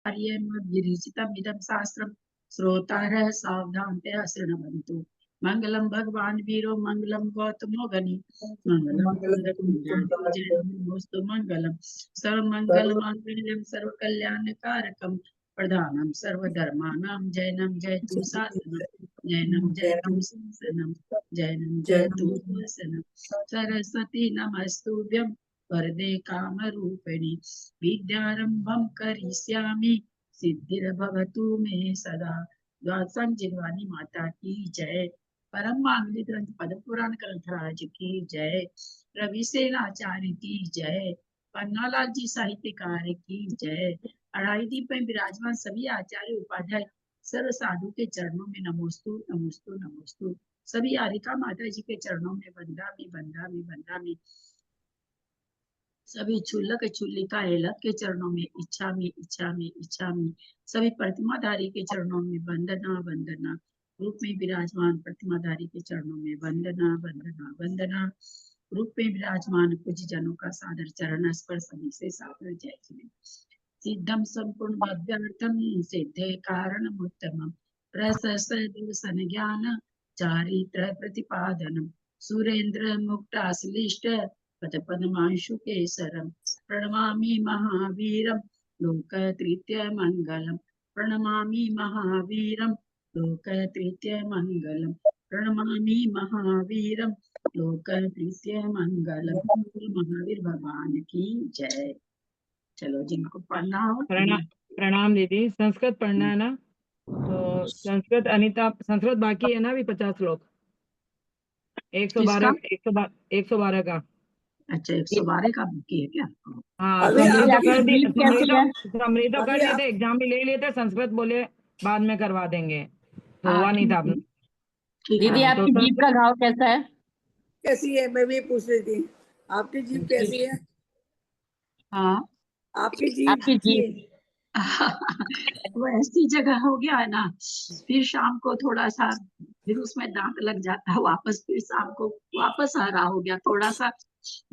विरचितम् इदं शास्त्रम् श्रोतारः सावधानतया शृण्वन्तु। मंगलम भगवान वीरो मंगलम गौतमो गनि मंगलम नमोस्तु मंगलम सर्वमंगल मांगल्यम सर्वकल्याणकारकम प्रधानम सर्वधर्माणां जैनम जयतु शासनम जैनम जयतु शासनम जैनम जयतु शासनम सरस्वती नमस्तुभ्यं वरदे कामरूपिणी विद्यारंभं करिष्यामि सिद्धिर्भवतु मे सदा। द्वादशं जिनवानी माता की जय। परम मांगल्य ग्रंथ पद्म पुराण ग्रंथराज की जय। रवि सेनाचार्य की जय। पन्नालाल जी साहित्यकार की जय। अढ़ाई दीप में विराजमान सभी आचार्य उपाध्याय सर्व साधु के चरणों में नमोस्तु नमोस्तु नमोस्तु। सभी आरिका माता जी के चरणों में बंदामी बंदामी बंदामी। सभी छुल्लक छुल्लिका हेलक के चरणों में इच्छा में इच्छा में इच्छा में। सभी प्रतिमाधारी के चरणों में वंदना वंदना। रूप में विराजमान प्रतिमाधारी के चरणों में वंदना वंदना वंदना। रूप में विराजमान कुछ जनों का सादर चरण स्पर्श से सादर जय। सिद्धम संपूर्ण भव्यार्थम सिद्धे कारण उत्तम प्रसन ज्ञान चारित्र प्रतिपादनम सुरेंद्र मुक्ताश्लिष्ट पदपद्मांशु केसरम प्रणमामि महावीरम लोकतृतीय मंगलम प्रणमामि महावीरम लोकतृतीय मंगलम प्रणमामि महावीरम लोकतृतीय मंगलम। महावीर भगवान की जय। चलो जिनको पढ़ना हो प्रणाम दीदी। संस्कृत पढ़ना है ना, तो संस्कृत अनीता संस्कृत बाकी है ना अभी 50 लोग 112 का। अच्छा 112 का बाकी है क्या? हाँ समरी तो कर लिए थे, एग्जाम भी ले लिए थे, संस्कृत बोले बाद में करवा देंगे तो हुआ नहीं था। दीदी आपकी जीप का घाव कैसा है? कैसी है? मैं भी पूछ रही थी आपकी जीप कैसी है? हाँ आपकी जीप वो ऐसी जगह हो गया है ना, फिर शाम को थोड़ा सा फिर उसमें दांत लग जाता है वापस, फिर शाम को वापस आ रहा हो गया। थोड़ा सा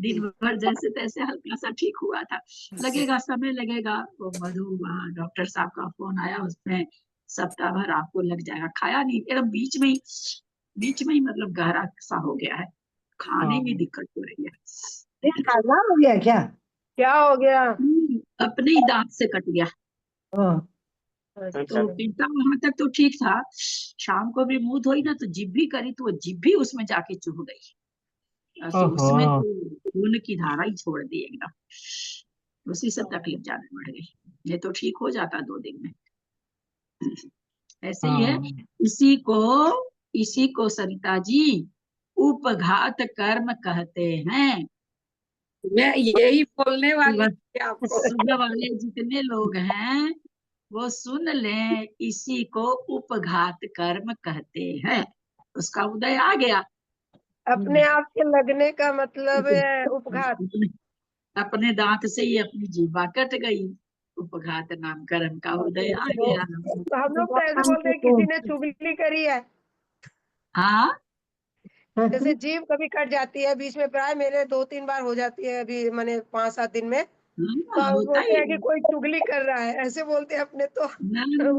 दिन भर जैसे तैसे हल्का सा ठीक हुआ था, लगेगा समय लगेगा। वो मधु डॉक्टर साहब का फोन आया, उसमें सप्ताह भर आपको लग जाएगा। खाया नहीं एकदम बीच में ही मतलब गहरा सा हो गया है, खाने में दिक्कत हो रही है। खाना हो गया क्या हो गया? अपने ही दांत से कट गया। तो पीता वहां तक तो ठीक था, शाम को भी मुंह धोई ना तो जिभ भी करी तो वो जिभ भी उसमें जाके चुभ गई। तो उसमें तो खून की धारा ही छोड़ दी एकदम, उसी से तकलीफ ज्यादा बढ़ गई। ये तो ठीक हो जाता 2 दिन में। ऐसे ही है। इसी को सरिता जी उपघात कर्म कहते हैं। मैं यही बोलने वाली थी आपको। सुबह वाले जितने लोग हैं वो सुन लें, इसी को उपघात कर्म कहते हैं। उसका उदय आ गया। अपने आप के लगने का मतलब है उपघात। अपने दांत से ही अपनी जीवा कट गई, उपघात नाम कर्म का उदय आ गया। तो हम लोग तो ऐसे बोलते हैं किसी ने चुगली करी है। हाँ जैसे जीभ कभी कट जाती है बीच में, प्राय मेरे 2-3 बार हो जाती है अभी, मैंने 5-7 दिन में। तो बोलते हैं कि कोई चुगली कर रहा है, ऐसे बोलते हैं अपने तो।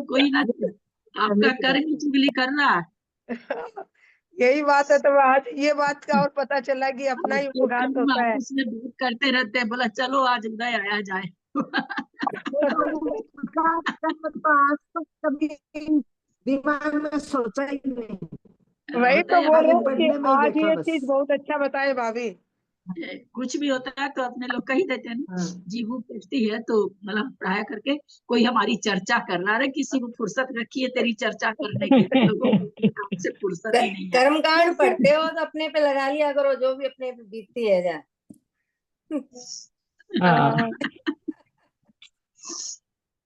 कोई ना, आपका कर्म ही चुगली कर रहा है। यही बात है। तो आज ये बात का और पता चला कि अपना ही उपघात होता है। उसमें बात करते रहते हैं, बोला चलो आज उदय आया जाए। कभी दिमाग में सोचा ही नहीं। वही तो बोल रहे हैं कि आज ये चीज बहुत अच्छा बताए भाभी। कुछ भी होता है तो अपने लोग कही देते हैं ना, जीभू पूछती है तो मतलब पढ़ाया करके कोई हमारी चर्चा कर रहा है, किसी को फुर्सत रखी है तेरी चर्चा करने की, काम से फुर्सत ही नहीं है। कर्मकांड पढ़ते हो तो अपने पे लगा लिया करो, जो भी अपने पे बीतती है जा।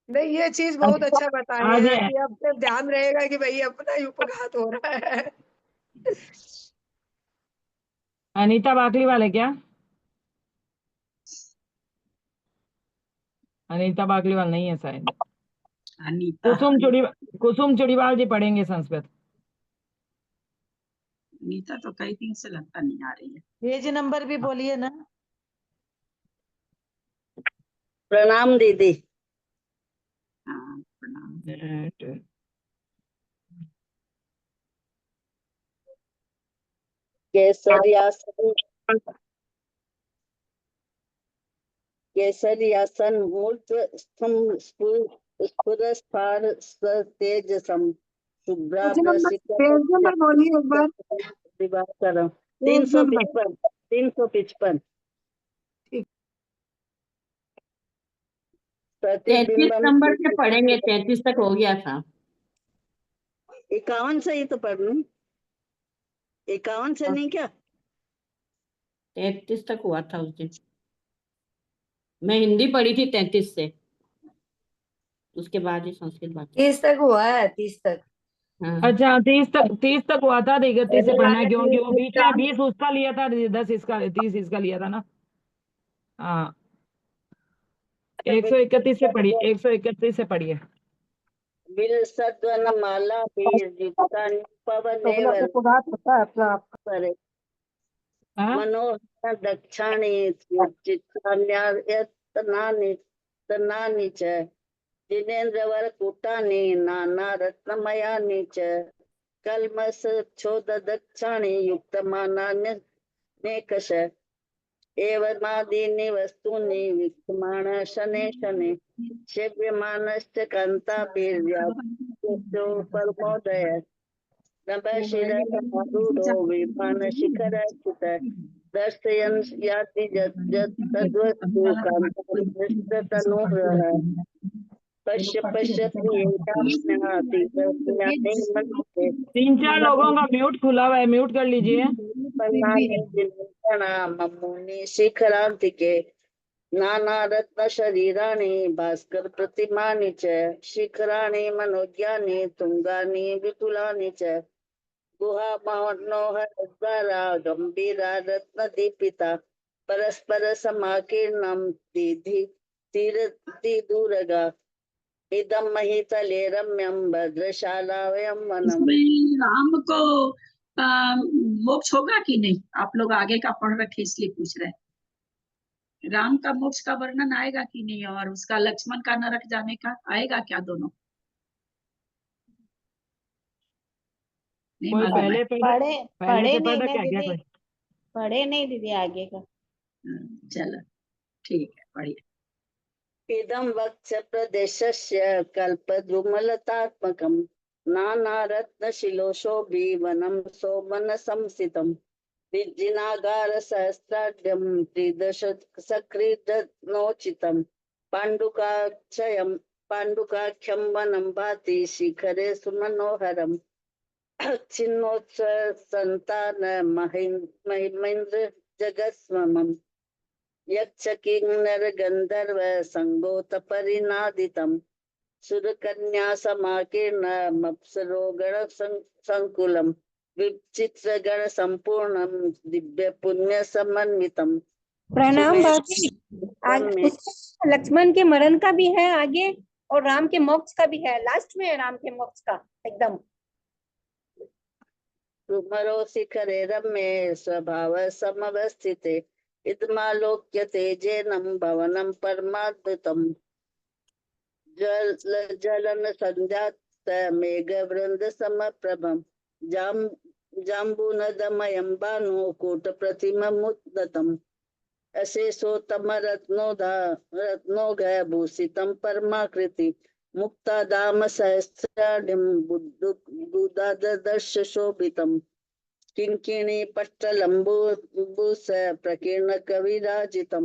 नहीं ये चीज बहुत अच्छा बताए हैं कि अब से ध्यान रहेगा कि भाई अपना ही उपघात हो रहा है। अनीता बाकली वाले क्या? अनीता बाकलीवाल नहीं है शायद। कुसुम चुड़ीवाल जी पढ़ेंगे संस्कृत। अनीता तो कई दिन से लगता नहीं आ रही है। पेज नंबर भी बोलिए ना। प्रणाम दीदी। हाँ प्रणाम। केसर्यासन मूर्त स्फुरस्फार तेजसम नंबर बोलिए एक बार। दिवाकरम। पेज नंबर 355 33 प्रतिबिंबम नंबर से पढ़ेंगे, 33 तक हो गया था। 51 से ही तो पढ़ लूं, 51 से नहीं क्या? 33 तक हुआ था उस दिन, मैं हिंदी पढ़ी थी 33 से, उसके बाद ही संस्कृत बात। 30 तक हुआ है, 30 तक। हाँ। अच्छा 30 तक हुआ था, 31 से पढ़ना है क्योंकि वो बीच में 20 उसका लिया था, 10 इसका, 30 इसका लिया था ना। हाँ 131 से पढ़िए, 131 से पढ़िए। बिलसद्वन माला बीजयुक्तानि पवनेवर परे हाँ मनोहर दक्षाणि चित्तान्यतनानि तनानि च जिनेन्द्रवर कूटानि नाना रत्नमयानि च कल्मस क्षोध दक्षाणि युक्तमानान्यनेकश एवमादीनि वस्तूनि विक्तमाण शने शने सेव्यमानश्च कान्ताभिर्व्याप्तो परमोदय नभशिररूढो विमानशिखरच्युत दर्शयन् याति तद्वस्तु कान्ताभिष्टतनुः पश्य पश्य प्रियेषाम्याति कल्याणे मनोते 3-4 लोगों का म्यूट खुला हुआ है, म्यूट कर लीजिए। पन्नानि जिनेन्द्रणा मम्मुनि शिखरान्तिके नाना रत्न शरीराणि भास्कर प्रतिमानि च शिखराणि मनोज्ञानि तुंगानि विपुलानि च गुहा मनोहर द्वारा गंभीरा रत्न दीपिता परस्पर समाकीर्णं दीधि तीरति दूरगा इदं महितले रम्यं भद्रशालावयं वनम्। इसमें राम को मोक्ष होगा कि नहीं? आप लोग आगे का पढ़ रखे इसलिए पूछ रहे हैं। राम का मोक्ष का वर्णन आएगा कि नहीं, और उसका लक्ष्मण का नरक जाने का आएगा क्या? दोनों नहीं कोई मालूम है। पढ़े पहले से नहीं पढ़ ना रखा है क्या दीदी, कोई? पढ़े नहीं दीदी आगे का। चलो ठीक है, पढ़िए। इदं वक्ष प्रदेशस्य कल्पद्रुमलतात्मकं नानारत्नशिलोशोभिवनं सोमनसंसितं विज्जिनागारसहस्राढ्यं त्रिदश सकृदनोचितं पाण्डुकाख्यं वनं भाति शिखरे सुमनोहरम् छिन्नोत्सन्तान महिमेन्द्र जगत्स्वमम् यक्ष किन्नर गंधर्व संगोत परिनादितम सुरकन्या समाकीर्ण मप्सरो गण संकुलम विचित्र गण संपूर्णम दिव्य पुण्य समन्वितम। प्रणाम बाकी। लक्ष्मण के मरण का भी है आगे, और राम के मोक्ष का भी है, लास्ट में है राम के मोक्ष का एकदम। सुमरो शिखरे रम्ये स्वभाव समवस्थिते इदमालोक्य तेजेनं भवनं परमाद्भुतम् जलन संध्यात मेघवृंद समप्रभम जाम्बूनदमयं भानु कूट प्रतिममुद्गतम् अशेषोत्तम रत्नोघ भूषितं परमाकृति मुक्ताधाम सहस्राढ्यं बुद्धादर्श शोभितम् किंकिणी पट्टलंबूस प्रकीर्ण कविराजितम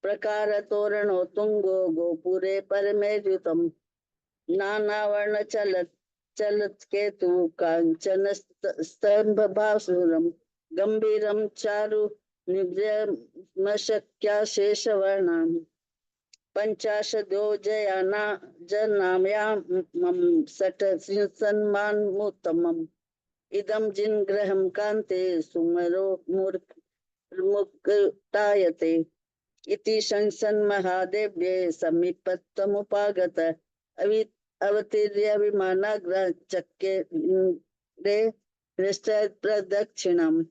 प्रकार तोरणो तुंगो गोपुरे परमेजुतम नानावर्ण चलत केतु कांचन स्तंभ भासुरम गंभीरम चारु निव्यमशक्या शेषवर्णम पंचाशद्योजयाना जनाम्याम सठ सन्मानमुत्तमम् इदं जिनग्रहं कान्ते सुमरो मुक्तायते इति शंसन महादेव्ये समीपत्वमुपागत अवतीर्य विमानाग्र चक्रे प्रदक्षिणम्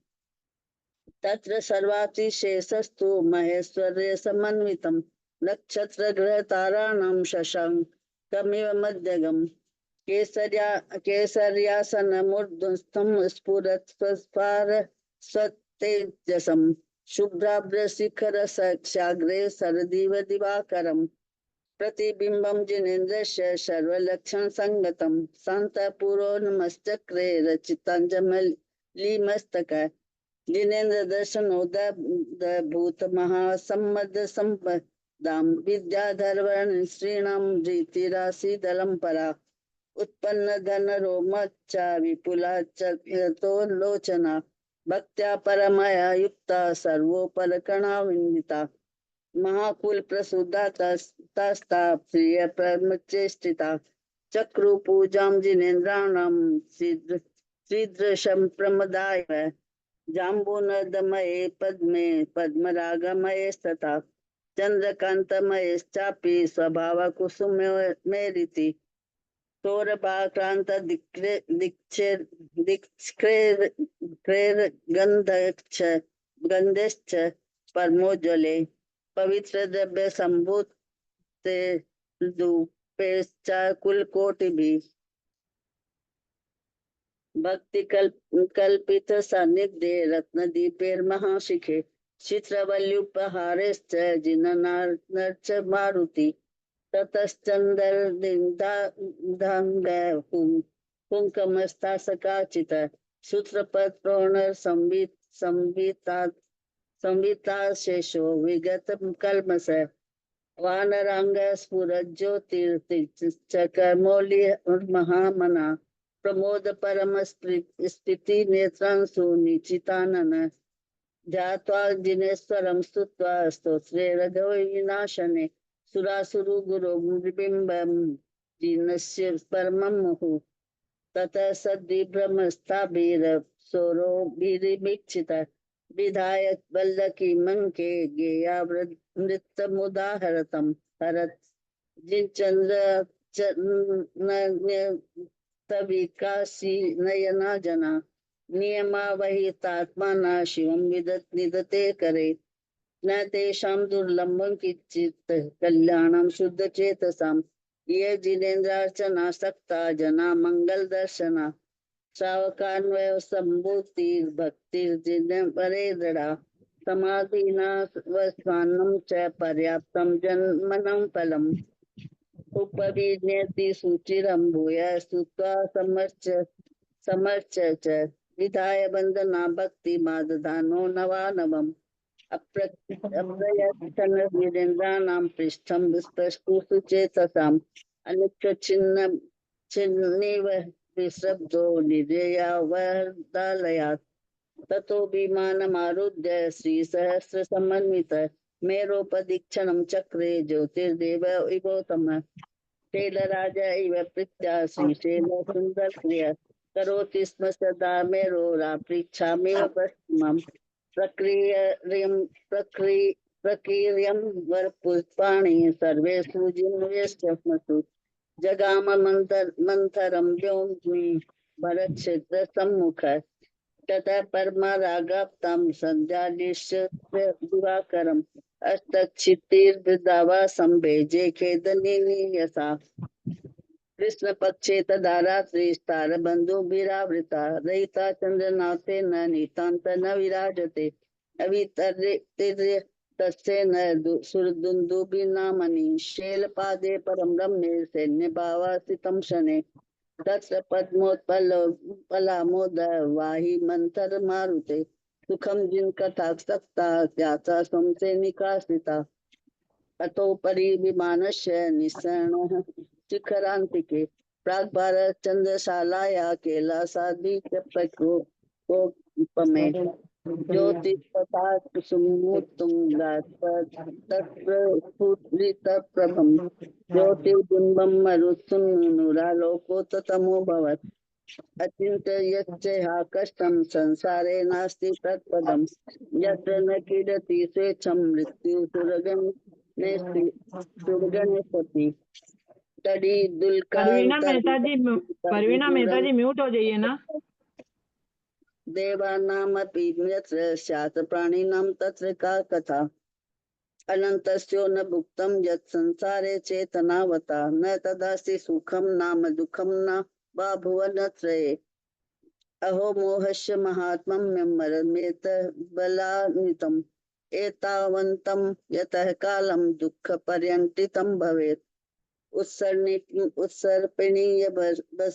तत्र सर्वातिशेषस्तु महेश्वर्य समन्वितं नक्षत्र ग्रह ताराणां शशांक कमिव मध्यगम केसर्यासनमूर्ध्वस्थं स्फुरत् स्वस्फार स्वतेजसं शुभ्राभ्रशिखरसाग्रे सरदिव दिवाकरम् प्रतिबिंबं जिनेन्द्रस्य सर्वलक्षणसंगतं शान्तपुरोन्मश्चक्रे रचिताञ्जलिमस्तक जिनेन्द्र दर्शनोदभूतमहासम्मद संपदां विद्याधरवर्णि श्रीणां धृतिराशिदलं परा उत्पन्न धन रोमच्चा विपुला चतो लोचना भक्त्या परमया युक्ता सर्वोपरकणा विन्दिता महाकुल प्रसूदा तस्ता प्रिय परमचेष्टिता चक्रु पूजां जिनेन्द्राणां श्रीदृशं प्रमदाय जाम्बूनदमये पद्मे पद्मरागमये तथा चंद्रकांतमयश्चापि स्वभाव कुसुमेरिति सौरभाक्रांत गंधश्च परमोज्वले पवित्र द्रव्य संभूते कुलकोटिभिः भक्ति कल्पित सान्निध्ये रत्नदीपेर्महाशिखे चित्रवल्युपहारेश्च जिननार्च मारुति ततश्चंद्रदिन्दाङ्गुङ्कमस्तासकाचित सूत्रपत्रोणर संविताशेषो विगत कल्मष वानरांग स्फुरज्योतिर्चकमौलि महामना प्रमोद परम स्थिति नेत्रांसु निचितानन ध्यात्वा जिनेश्वरं स्तुत्वा स्तोत्रे रघव विनाशने सुरासुरु गुरो बिंबं जिनस्य परमं मुहुः ततः सद्विभ्रमस्ताभिर सोरो भिरिमीक्षित विधाय वल्लकी मंके गेयावृत्तमुदाहरतं हरत् जिनचंद्र तविकाशी नयना जना नियमा वहितात्माना शिवं निदते करे न तेषां दुर्लभं किंचित् कल्याणं शुद्ध चेतसां ये जिनेन्द्रार्चना सक्ता जना मंगल दर्शना श्रावकान्वय संभूतिर्भक्तिर्जिनपरे दृढा समाधिना वस्वान्नं च पर्याप्तं जन्मनं फलम् उपविज्ञति सुचिरं भूय स्तुत्वा समर्च च विधाय वन्दना भक्ति मादधानो नवानवम् अप्रयच्छन वीरेन्द्राणां पृष्ठं स्पष्टु सुचेतसाम् अनुच्छिन्निव विश्रब्दो निर्ययावदालयात् ततो विमानमारुह्य श्रीसहस्रसमन्वित मेरोपदीक्षणं चक्रे ज्योतिर्देव इवोत्तमः शैलराज इव प्रीत्या श्रीशैल सुन्दर क्रिया करोति स्म सदा मेरोरापृच्छामिव पश्चिमम् प्रक्रियं वरपुष्पाणि सर्वेषु जिन्वेष्टमसु जगाम मंथरं व्योम्नि भरतक्षेत्र सम्मुख ततः परमरागाप्तं सन्ध्यादिश्य दिवाकरम् अष्टक्षितिर्दावा संभेजे खेदनीयसा कृष्ण पक्षे तदा रात्रिस्तार बंधुभिरावृता रहिता चंद्रनाथे न नितांत न विराजते अवितर्य तस्य न सुरदुन्दुभिनामनि शैलपादे परम रम्ये सैन्य भावासितं शने तत्र पद्मोत्पलामोद वाहि मंथर मारुते सुखम जिन कथा सक्ता त्याचा संसे निकासिता अतोपरि विमानस्य निस्सरणः शिखरान्तिके प्राग्भारत चंद्रशालाया कैलासादित्यपमे ज्योतिस्तथा सुमुत्तुङ्गात्प्रस्फुरितप्रभं ज्योतिर्बिम्बं मरुत्सुनुरालोकोत्तमोऽभवत् अचिन्तयच्चहा कष्टं संसारे नास्ति तत्पदं यत्र न क्रीडति स्वेच्छं मृत्युः सुरगणे सति तड़ी परवीना मेहता जी म्यूट हो जाइए ना। देवानामपि यत्र स्यात् प्राणिनां तत्र का कथा अनन्तस्यो न भुक्तं यत् संसारे चेतनावता न तदास्ति सुखं नाम दुःखं न वा भुवनत्रये अहो मोहस्य महात्म्यं मरमेत बलान्वितम् एतावन्तं यतः कालं दुःखपर्यन्तितं भवेत् उत्सर्पिणीय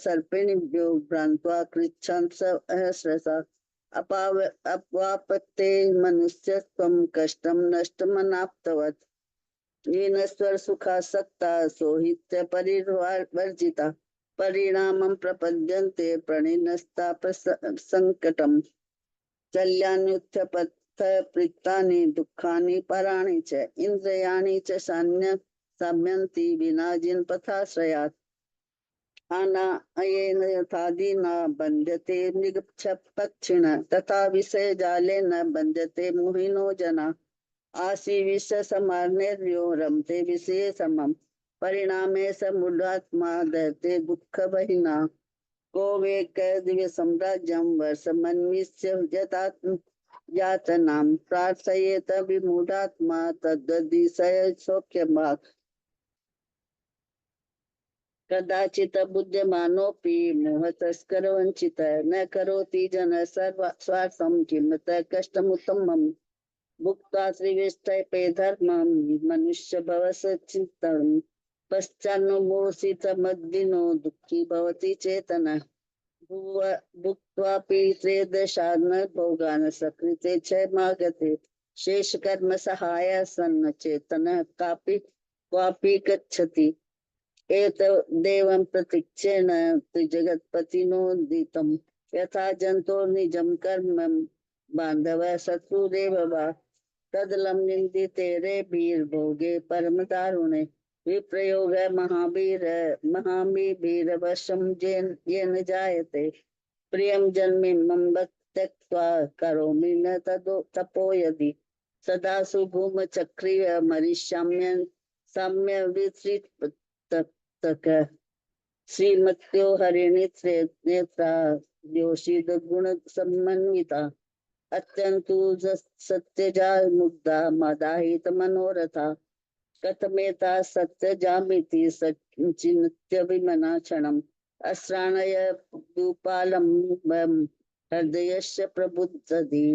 सर्पिणीभ्यो भ्रान्त्वा कृच्छन् सहस्रशः अपापत्ते मनुष्यत्वं कष्टं नष्टमनाप्तवत् येनस्वर सुखासक्ता सोहित्य परिवर्जिता परिणामं प्रपद्यन्ते प्रणिनस्ताप संकटम् चल्यान्युत्थपथ प्रीतानि दुःखानि पराणि च इन्द्रियाणि च साम्यन्ति विना जिनपथाश्रयात् अनायेन यथादीना बन्ध्यते मृगपक्षिण तथा विषयजालेन बन्ध्यते मोहिनो जना आसी विषसमार्णेर्यो रमते विषये समम् परिणामे स मूढात्मा दहते दुःखवहिना को वेकदिव्य साम्राज्यं वर्षमन्विष्य यातनां प्रार्थयेत विमूढात्मा तद्दिशय सौख्यमात् कदाचित् बुद्धिमानोऽपि मोहतस्करवञ्चितः न करोति जनः स्वार्थं किमत कष्टमुत्तमम् भुक्त्वा त्रिविष्टपे धर्मं मनुष्य भवसचित्तम् पश्चान्मुमोषितमद्दिनो दुःखी भवति चेतनः भुक्त्वापि त्रेदशान् भोगान् सकृते क्षयमागते शेषकर्म सहाय सन्न चेतनः क्वापि गच्छति एतदेवं प्रतीक्षेण जगत्पतिनोदितं यथा जन्तोः निजं कर्म बान्धवः शत्रुरेव वा तदलं निन्दितेरेभिर्भोगे परमदारुणे विप्रयोग महावीरवशं येन जायते प्रियं जन्मिमं त्यक्त्वा करोमि न तपो यदि सदा सुभूमचक्रीय मरिष्याम्य साम्य विसृतक श्रीमत्यो हरिणेत्रे नेत्रा योषिद गुण समन्विता अत्यंतु सत्यजा मुग्धा मदाहित मनोरथा कथमेता सत्यजामिति सचिन्त्य विमना क्षणम् अश्राणय दूपालं हृदयस्य प्रबुद्धति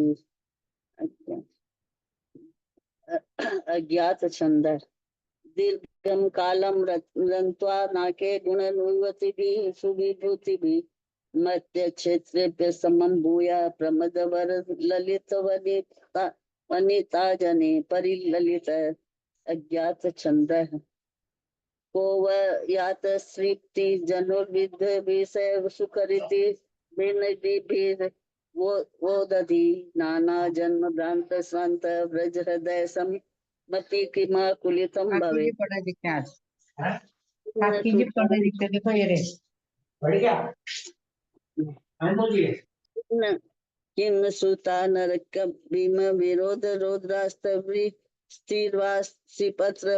अज्ञात छंद दीर्घं कालं रन्त्वा नाके गुणनुवतिभिः सुविभूतिभिः मध्य क्षेत्रेभ्य समं भूया प्रमदवर ललित वनिता जने परिललित अज्ञात छंदः को यात श्रीप्ति जनुर्विद्ध विषय सुकरिति विनदिभिर् वो दधि नाना जन्म भ्रांत स्वांत व्रज हृदय मति किमा कुलितम भवे किम सुता नरक भीम विरोध रौद्रास्तवरी स्थिरवासी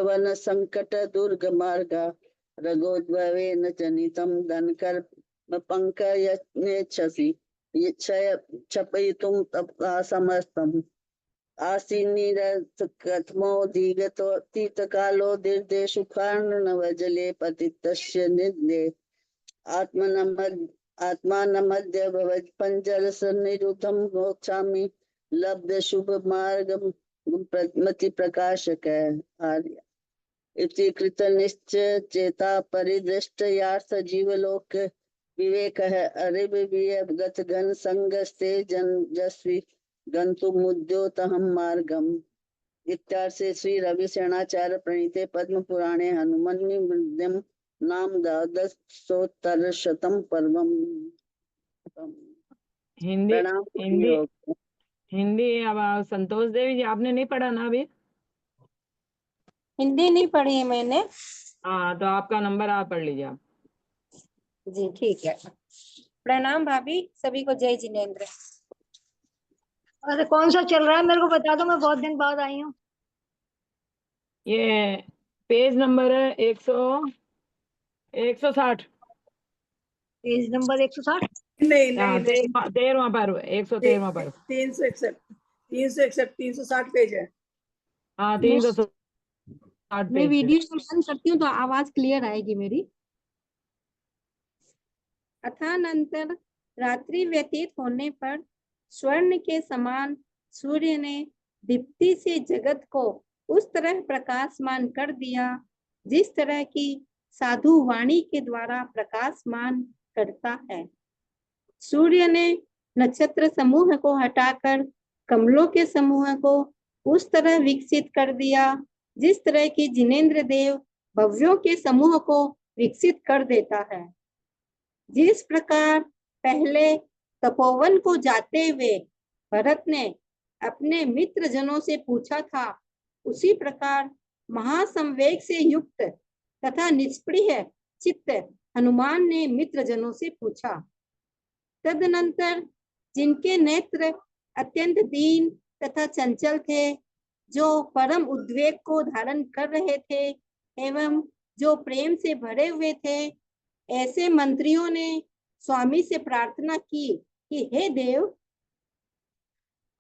वन संकट दुर्ग मार्ग रघोद्भवेन जनितं धनकर पंकयच्छसि क्षपयितुं तपसा समस्तम् आसीनिरकथमोऽधिगतोऽतीतकालो दीर्घेषुखार्णवजले पतितस्य निद्रे आत्मानमद्य भवत् पञ्जरसन्निरुद्धं मोक्षामि लब्ध शुभ मार्गं मति प्रकाशक आर्य इति कृतनिश्चय चेता परिदृष्टयार्थ जीवलोक विवेकः अरिविगत घन संगस्ते जनजस्वी गन्तुमुद्योतहं मार्गम् इत्यार्थे श्री रविशरणाचार्य प्रणीते पद्म पुराणे हनुमन्नि वृद्धिं नाम द्वादशोत्तरशतं पर्वम्। हिंदी हिंदी हिंदी अब संतोष देवी जी आपने नहीं पढ़ा ना अभी? हिंदी नहीं पढ़ी है मैंने। हाँ तो आपका नंबर आप पढ़ लीजिए आप। जी ठीक है। प्रणाम भाभी, सभी को जय जिनेंद्र। अरे कौन सा चल रहा है मेरे को बता दो, मैं बहुत दिन बाद आई हूँ। ये पेज नंबर है 160। पेज नंबर 160 नहीं 13वां पर्व 113वां पर्व 360 पेज है। हाँ मैं 360 मैं पेज पे। वीडियो बंद करती हूँ तो आवाज क्लियर आएगी मेरी। अथानंतर रात्रि व्यतीत होने पर स्वर्ण के समान सूर्य ने दीप्ति से जगत को उस तरह प्रकाशमान कर दिया जिस तरह की साधु वाणी के द्वारा प्रकाशमान करता है। सूर्य ने नक्षत्र समूह को हटाकर कमलों के समूह को उस तरह विकसित कर दिया जिस तरह की जिनेंद्र देव भव्यों के समूह को विकसित कर देता है। जिस प्रकार पहले तपोवन को जाते हुए भरत ने अपने मित्र जनों से पूछा था, उसी प्रकार महासंवेग से युक्त तथा निष्प्रिय चित्त हनुमान ने मित्र जनों से पूछा। तदनंतर जिनके नेत्र अत्यंत दीन तथा चंचल थे, जो परम उद्वेग को धारण कर रहे थे एवं जो प्रेम से भरे हुए थे, ऐसे मंत्रियों ने स्वामी से प्रार्थना की कि हे देव,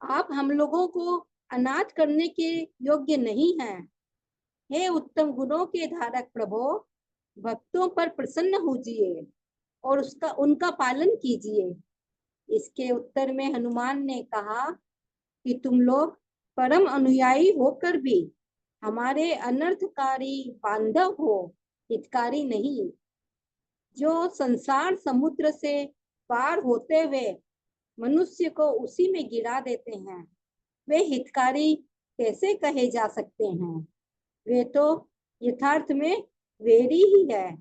आप हम लोगों को अनाथ करने के योग्य नहीं हैं। हे उत्तम गुणों के धारक प्रभो, भक्तों पर प्रसन्न होजिए और उनका पालन कीजिए। इसके उत्तर में हनुमान ने कहा कि तुम लोग परम अनुयायी होकर भी हमारे अनर्थकारी बांधव हो, हितकारी नहीं। जो संसार समुद्र से पार होते हुए मनुष्य को उसी में गिरा देते हैं, वे हितकारी कैसे कहे जा सकते हैं? वे तो यथार्थ में वेरी ही है।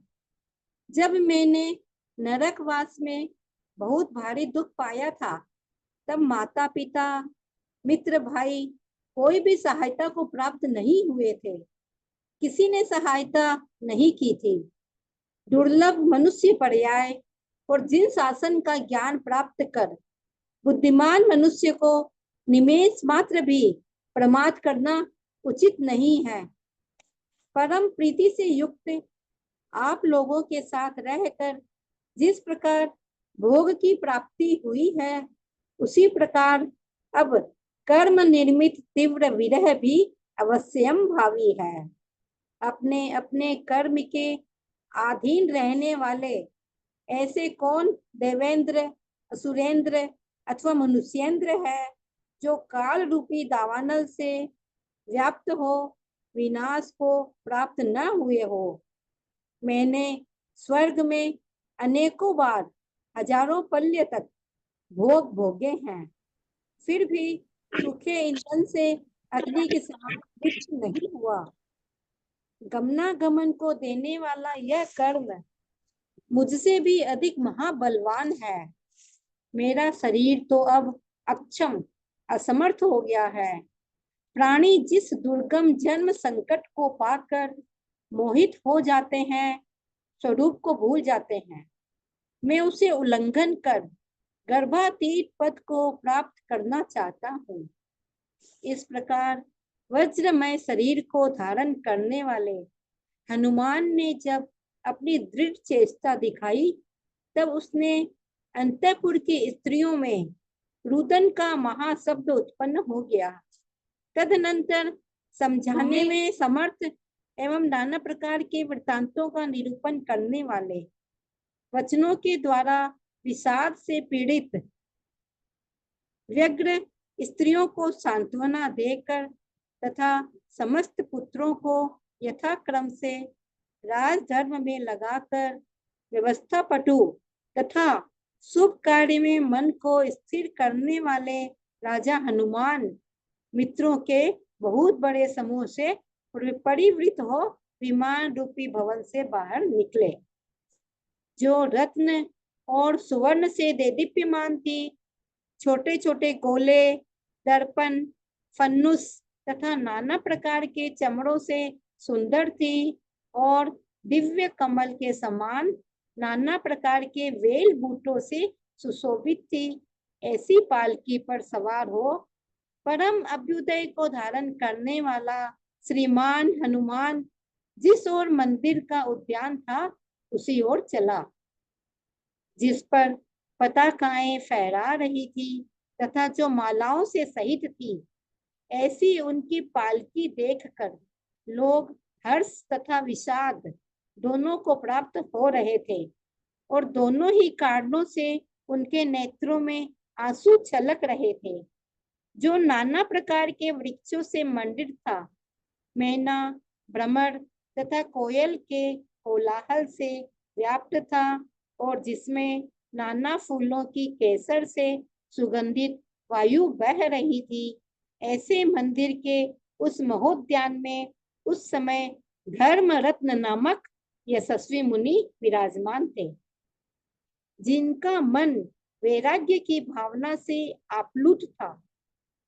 जब मैंने नरकवास में बहुत भारी दुख पाया था, तब माता पिता मित्र भाई कोई भी सहायता को प्राप्त नहीं हुए थे। किसी ने सहायता नहीं की थी। दुर्लभ मनुष्य पर्याय और जिन शासन का ज्ञान प्राप्त कर बुद्धिमान मनुष्य को निमेष मात्र भी प्रमाद करना उचित नहीं है। परम प्रीति से युक्त आप लोगों के साथ रहकर जिस प्रकार भोग की प्राप्ति हुई है, उसी प्रकार अब कर्म निर्मित तीव्र विरह भी अवश्यम भावी है। अपने अपने कर्म के अधीन रहने वाले ऐसे कौन देवेंद्र, असुरेंद्र अथवा मनुष्येंद्र है जो काल रूपी दावानल से व्याप्त हो, विनाश को प्राप्त न हुए हो। मैंने स्वर्ग में अनेकों बार हजारों पल्य तक भोग भोगे हैं, फिर भी सूखे ईंधन से अग्नि के समान तुच्छ नहीं हुआ। गमनागमन को देने वाला यह कर्म मुझसे भी अधिक महाबलवान है। मेरा शरीर तो अब अक्षम असमर्थ हो गया है। प्राणी जिस दुर्गम जन्म संकट को पाकर मोहित हो जाते हैं, स्वरूप को भूल जाते हैं, मैं उसे उल्लंघन कर गर्भातीत पद को प्राप्त करना चाहता हूँ। इस प्रकार वज्रमय शरीर को धारण करने वाले हनुमान ने जब अपनी दृढ़ चेष्टा दिखाई, तब उसने अंतःपुर की स्त्रियों में रुदन का महाशब्द उत्पन्न हो गया। तदनंतर समझाने में समर्थ एवं नाना प्रकार के वृत्तांतों का निरूपण करने वाले वचनों के द्वारा विषाद से पीड़ित व्यग्र स्त्रियों को सांत्वना देकर तथा समस्त पुत्रों को यथाक्रम से राजधर्म में लगाकर व्यवस्था पटु तथा शुभ कार्य में मन को स्थिर करने वाले राजा हनुमान मित्रों के बहुत बड़े समूह से परिवृत हो विमान रूपी भवन से बाहर निकले, जो रत्न और सुवर्ण से देदीप्यमान थी। छोटे छोटे गोले, दर्पण, फन्नुस तथा नाना प्रकार के चमड़ों से सुंदर थी और दिव्य कमल के समान नाना प्रकार के वेल बूटों से सुशोभित थी। ऐसी पालकी पर सवार हो परम अभ्युदय को धारण करने वाला श्रीमान हनुमान जिस ओर मंदिर का उद्यान था, उसी ओर चला, जिस पर पताकाएं फहरा रही थी तथा जो मालाओं से सहित थी। ऐसी उनकी पालकी देखकर लोग हर्ष तथा विषाद दोनों को प्राप्त हो रहे थे और दोनों ही कारणों से उनके नेत्रों में आंसू छलक रहे थे। जो नाना प्रकार के वृक्षों से मंडित था, मैना, भ्रमर तथा कोयल के कोलाहल से व्याप्त था और जिसमें नाना फूलों की केसर से सुगंधित वायु बह रही थी, ऐसे मंदिर के उस महोद्यान में उस समय धर्म रत्न नामक यशस्वी मुनि विराजमान थे, जिनका मन वैराग्य की भावना से आप्लुत था।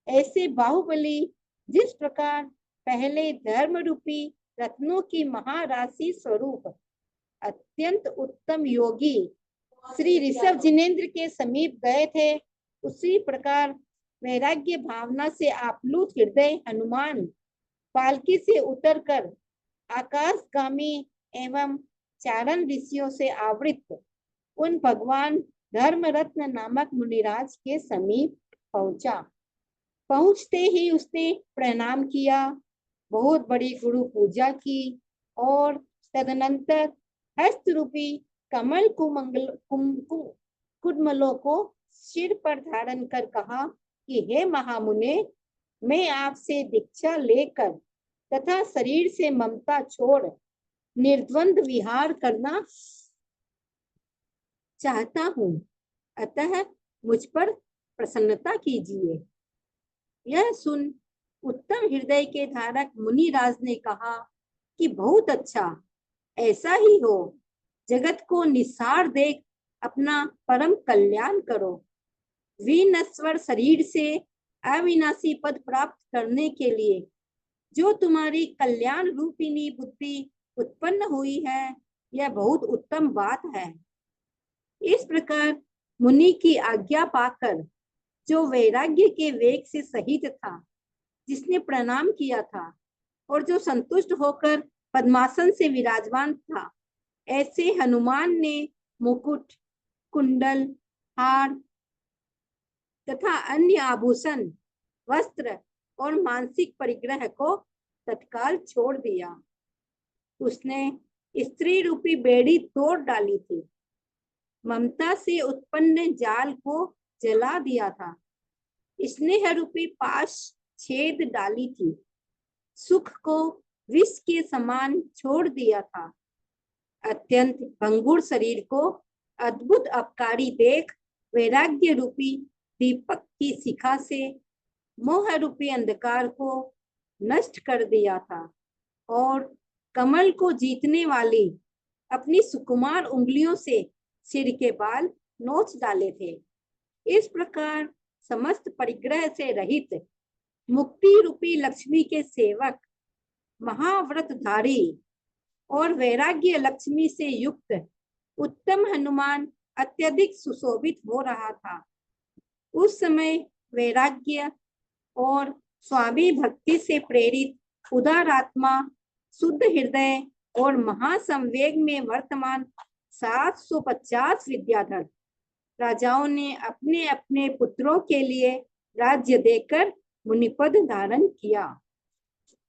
ऐसे बाहुबली जिस प्रकार पहले धर्म रूपी रत्नों की महाराशि स्वरूप अत्यंत उत्तम योगी श्री ऋषभ जिनेन्द्र के समीप गए थे, उसी प्रकार वैराग्य भावना से आप्लुत हृदय हनुमान पालकी से उतरकर आकाशगामी एवं चारण ऋषियों से आवृत उन भगवान धर्मरत्न नामक मुनिराज के समीप पहुंचा। पहुंचते ही उसने प्रणाम किया, बहुत बड़ी गुरु पूजा की और तदनंतर हस्त रूपी कमल कुडमलों को सिर पर धारण कर कहा कि हे महामुने, मैं आपसे दीक्षा लेकर तथा शरीर से ममता छोड़ निर्द्वंद विहार करना चाहता हूँ, अतः मुझ पर प्रसन्नता कीजिए। यह सुन उत्तम हृदय के धारक मुनिराज ने कहा कि बहुत अच्छा, ऐसा ही हो। जगत को निसार देख अपना परम कल्याण करो। विनश्वर शरीर से अविनाशी पद प्राप्त करने के लिए जो तुम्हारी कल्याण रूपिणी बुद्धि उत्पन्न हुई है, यह बहुत उत्तम बात है। इस प्रकार मुनि की आज्ञा पाकर जो वैराग्य के वेग से सहित था, जिसने प्रणाम किया था और जो संतुष्ट होकर पद्मासन से विराजमान था, ऐसे हनुमान ने मुकुट, कुंडल, हार तथा अन्य आभूषण, वस्त्र और मानसिक परिग्रह को तत्काल छोड़ दिया। उसने स्त्री रूपी बेड़ी तोड़ डाली थी, ममता से उत्पन्न जाल को जला दिया था, स्नेह रूपी पाश छेद डाली थी, सुख को विष के समान छोड़ दिया था। अत्यंत भंगुर शरीर को अद्भुत अपकारी देख वैराग्य रूपी दीपक की शिखा से मोह रूपी अंधकार को नष्ट कर दिया था और कमल को जीतने वाली अपनी सुकुमार उंगलियों से सिर के बाल नोच डाले थे। इस प्रकार समस्त परिग्रह से रहित मुक्ति रूपी लक्ष्मी के सेवक, महाव्रतधारी और वैराग्य लक्ष्मी से युक्त उत्तम हनुमान अत्यधिक सुशोभित हो रहा था। उस समय वैराग्य और स्वामी भक्ति से प्रेरित उदारात्मा, शुद्ध हृदय और महासंवेग में वर्तमान 750 विद्याधर राजाओं ने अपने अपने पुत्रों के लिए राज्य देकर मुनिपद धारण किया।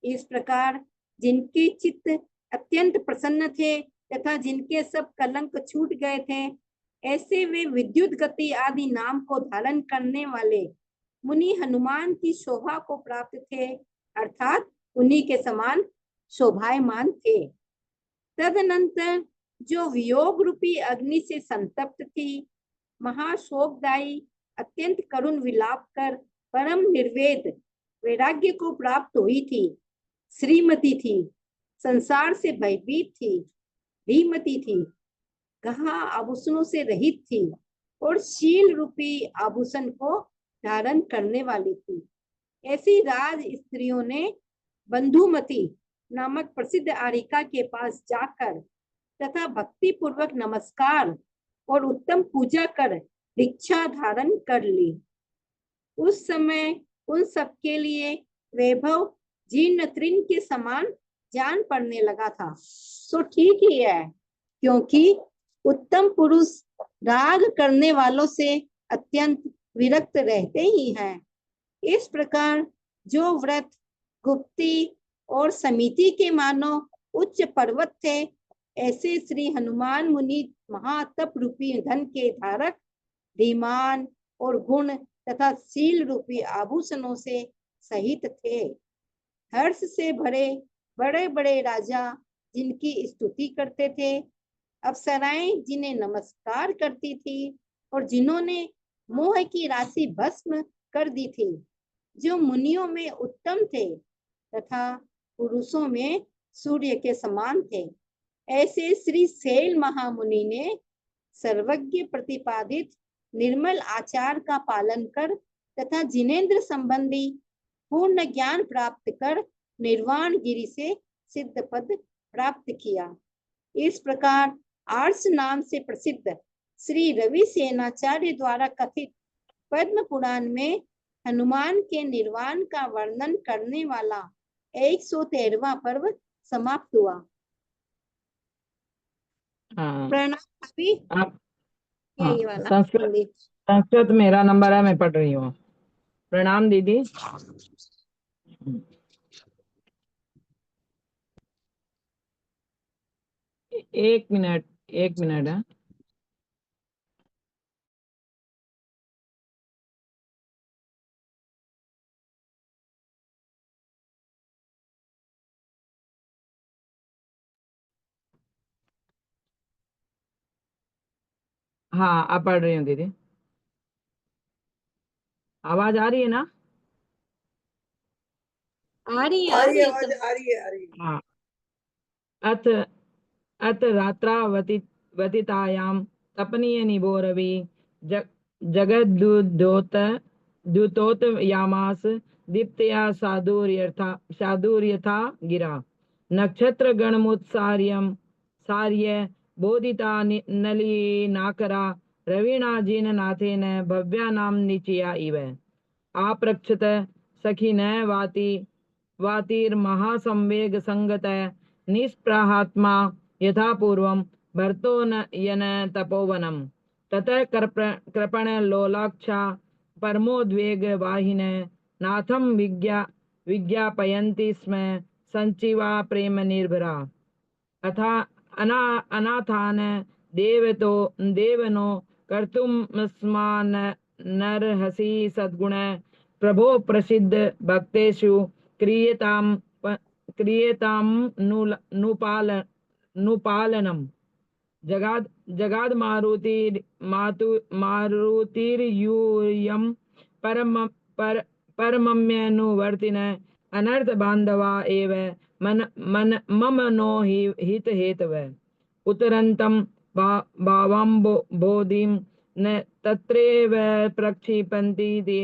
इस प्रकार जिनके चित्त अत्यंत प्रसन्न थे तथा जिनके सब कलंक छूट गए थे, ऐसे वे विद्युत गति आदि नाम को धारण करने वाले मुनि हनुमान की शोभा को प्राप्त थे, अर्थात उन्हीं के समान शोभायमान थे। तदनंतर जो वियोग रूपी अग्नि से संतप्त थी, महाशोकदायी अत्यंत करुण विलाप कर परम निर्वेद वैराग्य को प्राप्त हुई थी, श्रीमती थी, संसार से भयभीत थी, धीमती थी, गहा आभूषणों से रहित थी और शील रूपी आभूषण को धारण करने वाली थी, ऐसी राज स्त्रियों ने बंधुमती नामक प्रसिद्ध आरिका के पास जाकर तथा भक्ति पूर्वक नमस्कार और उत्तम पूजा कर दीक्षा धारण कर ली। उस समय उन सबके लिए वैभव जीर्ण तृण के समान जान पड़ने लगा था। तो ठीक ही है, क्योंकि उत्तम पुरुष राग करने वालों से अत्यंत विरक्त रहते ही हैं। इस प्रकार जो व्रत गुप्ती और समिति के मानो उच्च पर्वत थे, ऐसे श्री हनुमान मुनि महातप रूपी धन के धारक, धीमान और गुण तथा शील रूपी आभूषणों से सहित थे। हर्ष से भरे बड़े बड़े राजा जिनकी स्तुति करते थे, अप्सराएं जिन्हें नमस्कार करती थी और जिन्होंने मोह की राशि भस्म कर दी थी, जो मुनियों में उत्तम थे तथा पुरुषों में सूर्य के समान थे, ऐसे श्री शैल महामुनि ने सर्वज्ञ प्रतिपादित निर्मल आचार का पालन कर तथा जिनेन्द्र संबंधी पूर्ण ज्ञान प्राप्त कर निर्वाण गिरि से सिद्ध पद प्राप्त किया। इस प्रकार आर्ष नाम से प्रसिद्ध श्री रवि सेनाचार्य द्वारा कथित पद्म पुराण में हनुमान के निर्वाण का वर्णन करने वाला 113वां पर्व समाप्त हुआ। प्रणाम अभी आप यही वाला संस्कृत मेरा नंबर है, मैं पढ़ रही हूँ। प्रणाम दीदी। एक मिनट है। हाँ, अब पढ़ रही हूँ दीदी। आवाज आ रही है ना? आ रही है आवाज आ रही है। हाँ। अथ रात्रावतितायां तपनीय निभो रवि जगद्दूतोत यामास दीप्तया साधुर्यथा गिरा नक्षत्र गणमुत्सार्यं सार्य बोधिता नलिनाकरा रवीणा जिननाथेन भव्यानां निचया इव आप्रक्षत सखिन वातिर्महासंवेग संगत निष्प्रहात्मा यथा पूर्वं भर्तो यन तपोवनम ततः कृपण लोलाक्षा परमोद्वेग वाहिन नाथम विज्ञापयन्ति स्म संचिवा प्रेम निर्भरा अथा अनाथान देवनो कर्तुम स्मान नरहसि सद्गुण प्रभो प्रसिद्ध भक्तेषु क्रियतां नुपालनम जगाद मारुतिर्यूयं परमम्यनुवर्तिन अनर्थ बांधवा एव मम नो हित हेतव उत्तरन्तं भावाम्बोधिं न तत्रैव प्रक्षिपन्ति ते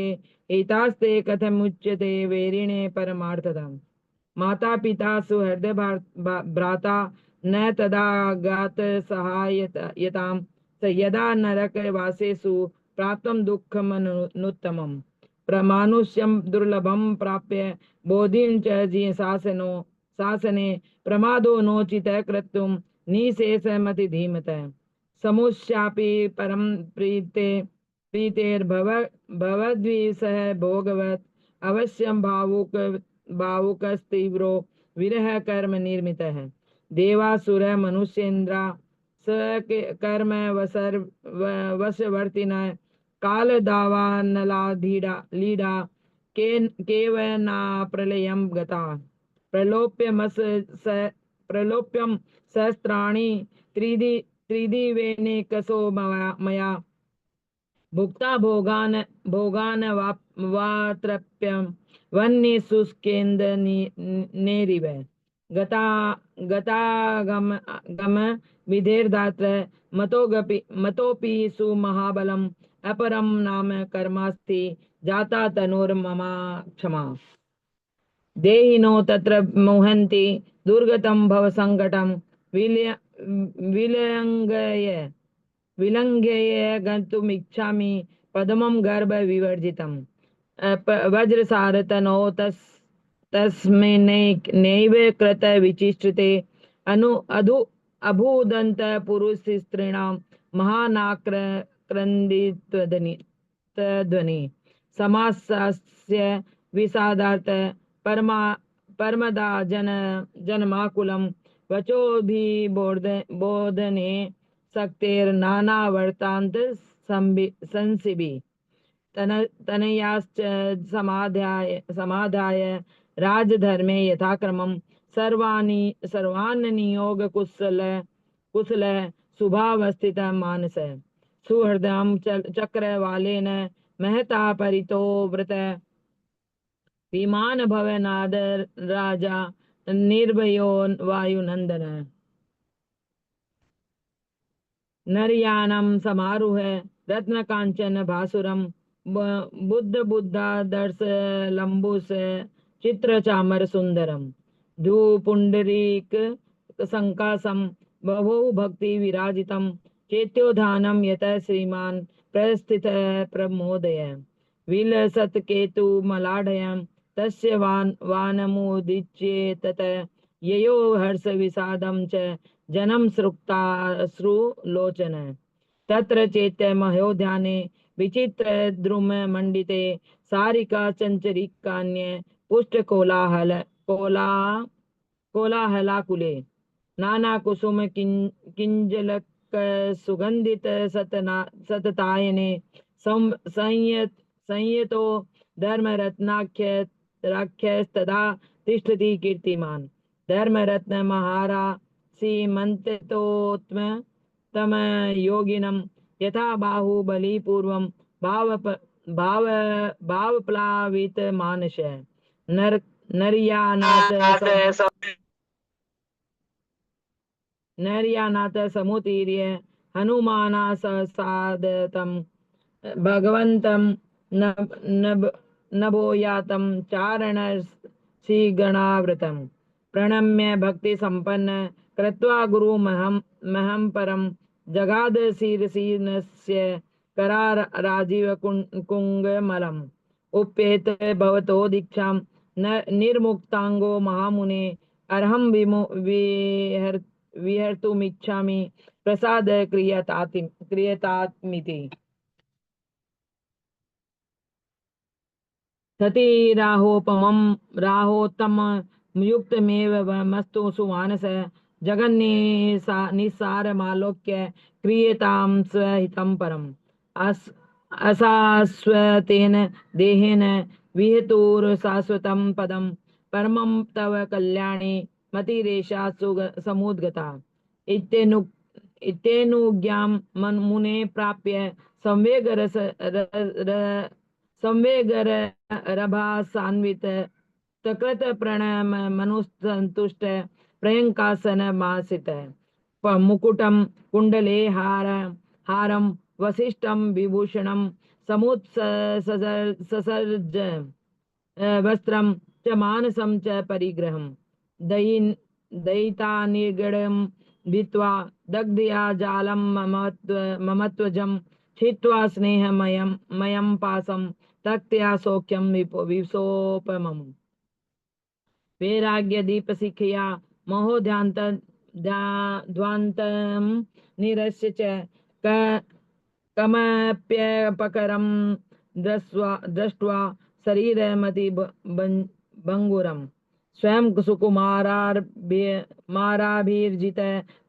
एतास्ते कथमुच्यते वैरिणे परमार्थतम् माता पिता सुहृद भ्राता न तदागात सहायतां स यदा नरकवासेषु प्राप्तं दुःखमनुत्तमम् प्रमानुष्यं दुर्लभं प्राप्य बोधिं च शासने प्रमादो नोचितः कर्तुं निशेषमति धीमतः समुष्यापि परम प्रीतेर्भवद्विषः भोगवत् अवश्यं भावुकस्तीव्रो विरह कर्म निर्मितः देवासुर मनुष्येन्द्रा सकर्म वशवर्तिनः कालदावानलाधीडा लीडा केवना प्रलयं गता प्रलोप्यं सहस्राणि त्रिदिवेनेकसो मया भुक्ता भोगान वात्रप्यं वन्य शुष्केन्दनेरिव गतागम विधेर्दात्र मतोपि सुमहाबलम् अपरं नाम कर्मास्ति जाता तनुर्ममा क्षमा देहिनो तत्र मोहन्ति दुर्गतं भवसङ्कटं विलङ्घय गन्तुमिच्छामि पद्मं गर्भ विवर्जितं वज्रसारतनो तस्मिन्नैव कृत विचिष्टते अभूदन्त पुरुषस्त्रीणां महानाक्रन्दितध्वनि समासस्य विषादार्थ परमदा जनमाकुलम वचो भी बोधने सक्तेर नाना वर्तांत संसिबी तनयाश्च समाधाय राजधर्मे यथाक्रमं सर्वान् नियोग कुशल शुभावस्थित मानस सुहृदं चक्रवालेन महता परितो व्रत विमान भवनाद राजा निर्भयो वायुनंदन नरयानम समारूह रत्न कांचन भासुरम बुद्धादर्श लंबुस चित्र चामर सुंदरम धूपुंडरीक संकासम बभौ भक्ति विराजितम चेत्योधानम यत श्रीमान प्रस्थित प्रमोदय विलसत केतु मलाढयम तस्य वानमुदिच्ये तत ययो हर्ष विषादम च जनम श्रुक्ताश्रुलोचन तत्र चैत्य महोध्याने विचित्र द्रुम मंडिते सारिका चंचरिकान्य पुष्ट कोलाहलाकुले नाना कुसुम किंजलक सुगंधित सततायने संयतो धर्म रत्नाख्यस्तदा तिष्ठति कीर्तिमान धर्म रत्न महारा सीमंतोत्म तम योगिनम यथा बाहुबली पूर्वम भावप्लावित मानस नर्यानाथ समुतीर्य हनुमाना सादतम भगवंतम नभोयातम चारण श्रीगणावृतम प्रणम्य भक्ति संपन्न कृत्वा गुरु महम परम जगाद शीर्षीनस्य करा राजीव कुंगमलम उपेत भवतो दीक्षाम निर्मुक्तांगो महामुने अर्हम विहर्तुमिच्छामि प्रसाद क्रियतात्मिति सती राहोत्तम युक्तमेव मस्तु सुवानस जगन्निसारमालोक्य क्रियतां स्वहितं परम् असास्वतेन देहेन विहतुर्शाश्वतं पदं परमं तव कल्याणे मतिरेषा समुद्गता इत्यनुज्ञां मुने प्राप्य संवेगरभासान्वित तकृत प्रणम मनुसंतुष्ट प्रयंकासन मासित मुकुटम कुंडले हारम वसिष्ठम विभूषणम ससर्ज वस्त्रम च मानसम च परिग्रहम दयितानिर्गणं भित्वा दग्धया जालं ममत्वजं छित्त्वा स्नेहमयं पासं तक्त्या सौख्यं विसोपमम् वैराग्य दीपशिखया महोध्यान्तं निरस्य च कमप्यपकरं दृष्ट्वा शरीरमति भंगुरम स्वयं सुकुमाराभिर्जित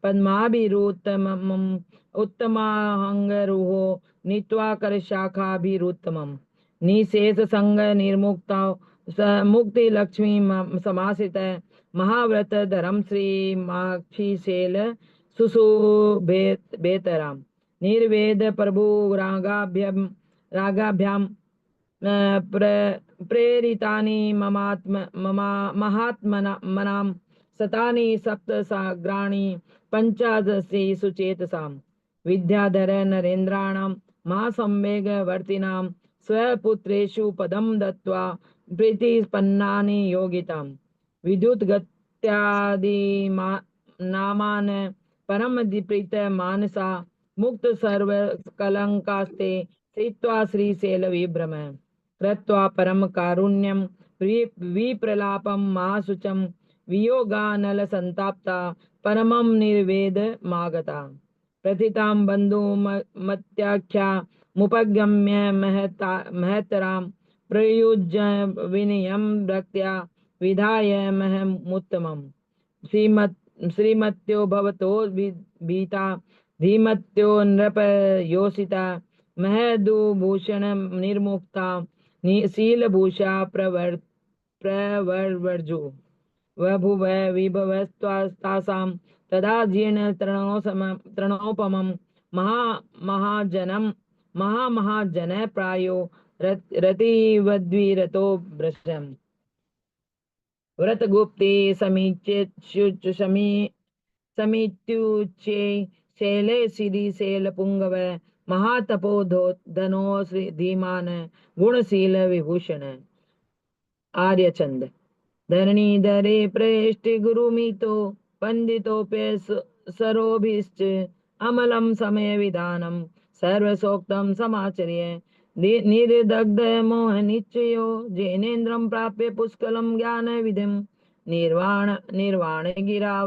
पद्माभिरुत्तमम् उत्तमाहंगरुहो नीत्वा करशाखाभिरुत्तमम् निशेष संग निर्मुक्ता मुक्ति लक्ष्मी समासित महाव्रत धरम श्री माक्षीशैल सुसुभेतराम निर्वेद प्रभु रागाभ्याम प्रेरितानि महात्मनां शतानि सप्तसाग्राणि पंचादशि सुचेतसां विद्याधर नरेन्द्राणां महासंवेगवर्तिनां स्वपुत्रेषु पदं दत्त्वा प्रीतिस्पन्नानि योगितां विद्युद्गत्यादि नामान् परमप्रीत मानसा मुक्त सर्व कलंकास्ते श्रित्वा श्रीशैल विभ्रम कृत्वा परम कारुण्यं विप्रलापं महाशुचं वियोगानल संताप्ता परमं निर्वेद मागता प्रथितां बंधु मत्याख्या मुपगम्य महतरां प्रयुज्य विनयं भक्त्या विधाय महमुत्तमम् श्रीमत्यो भवतो भीता धीमत्यो नृप योषिता महदुभूषण निर्मुक्ता शीलभूषा प्रवर्वर्जो वभुव विभवस्तासां तदा जीर्ण तृणोपमं महामहाजन प्रायो रतिवद्विरतो भ्रष्टम् व्रतगुप्ते समीत्युच्चे शैले सिरि शैलपुंगव महातपोधनो धीमान गुणशील विभूषण आर्यचंद धरणीधरे प्रेष्टि गुरुमितो पंडितोप्य सरोभिश्च अमलं समय विधानम सर्वसोक्तं समाचर्य निर्दग्ध मोह निश्चयो जैनेन्द्रं प्राप्य पुष्कलं ज्ञान विधिं निर्वाण गिरा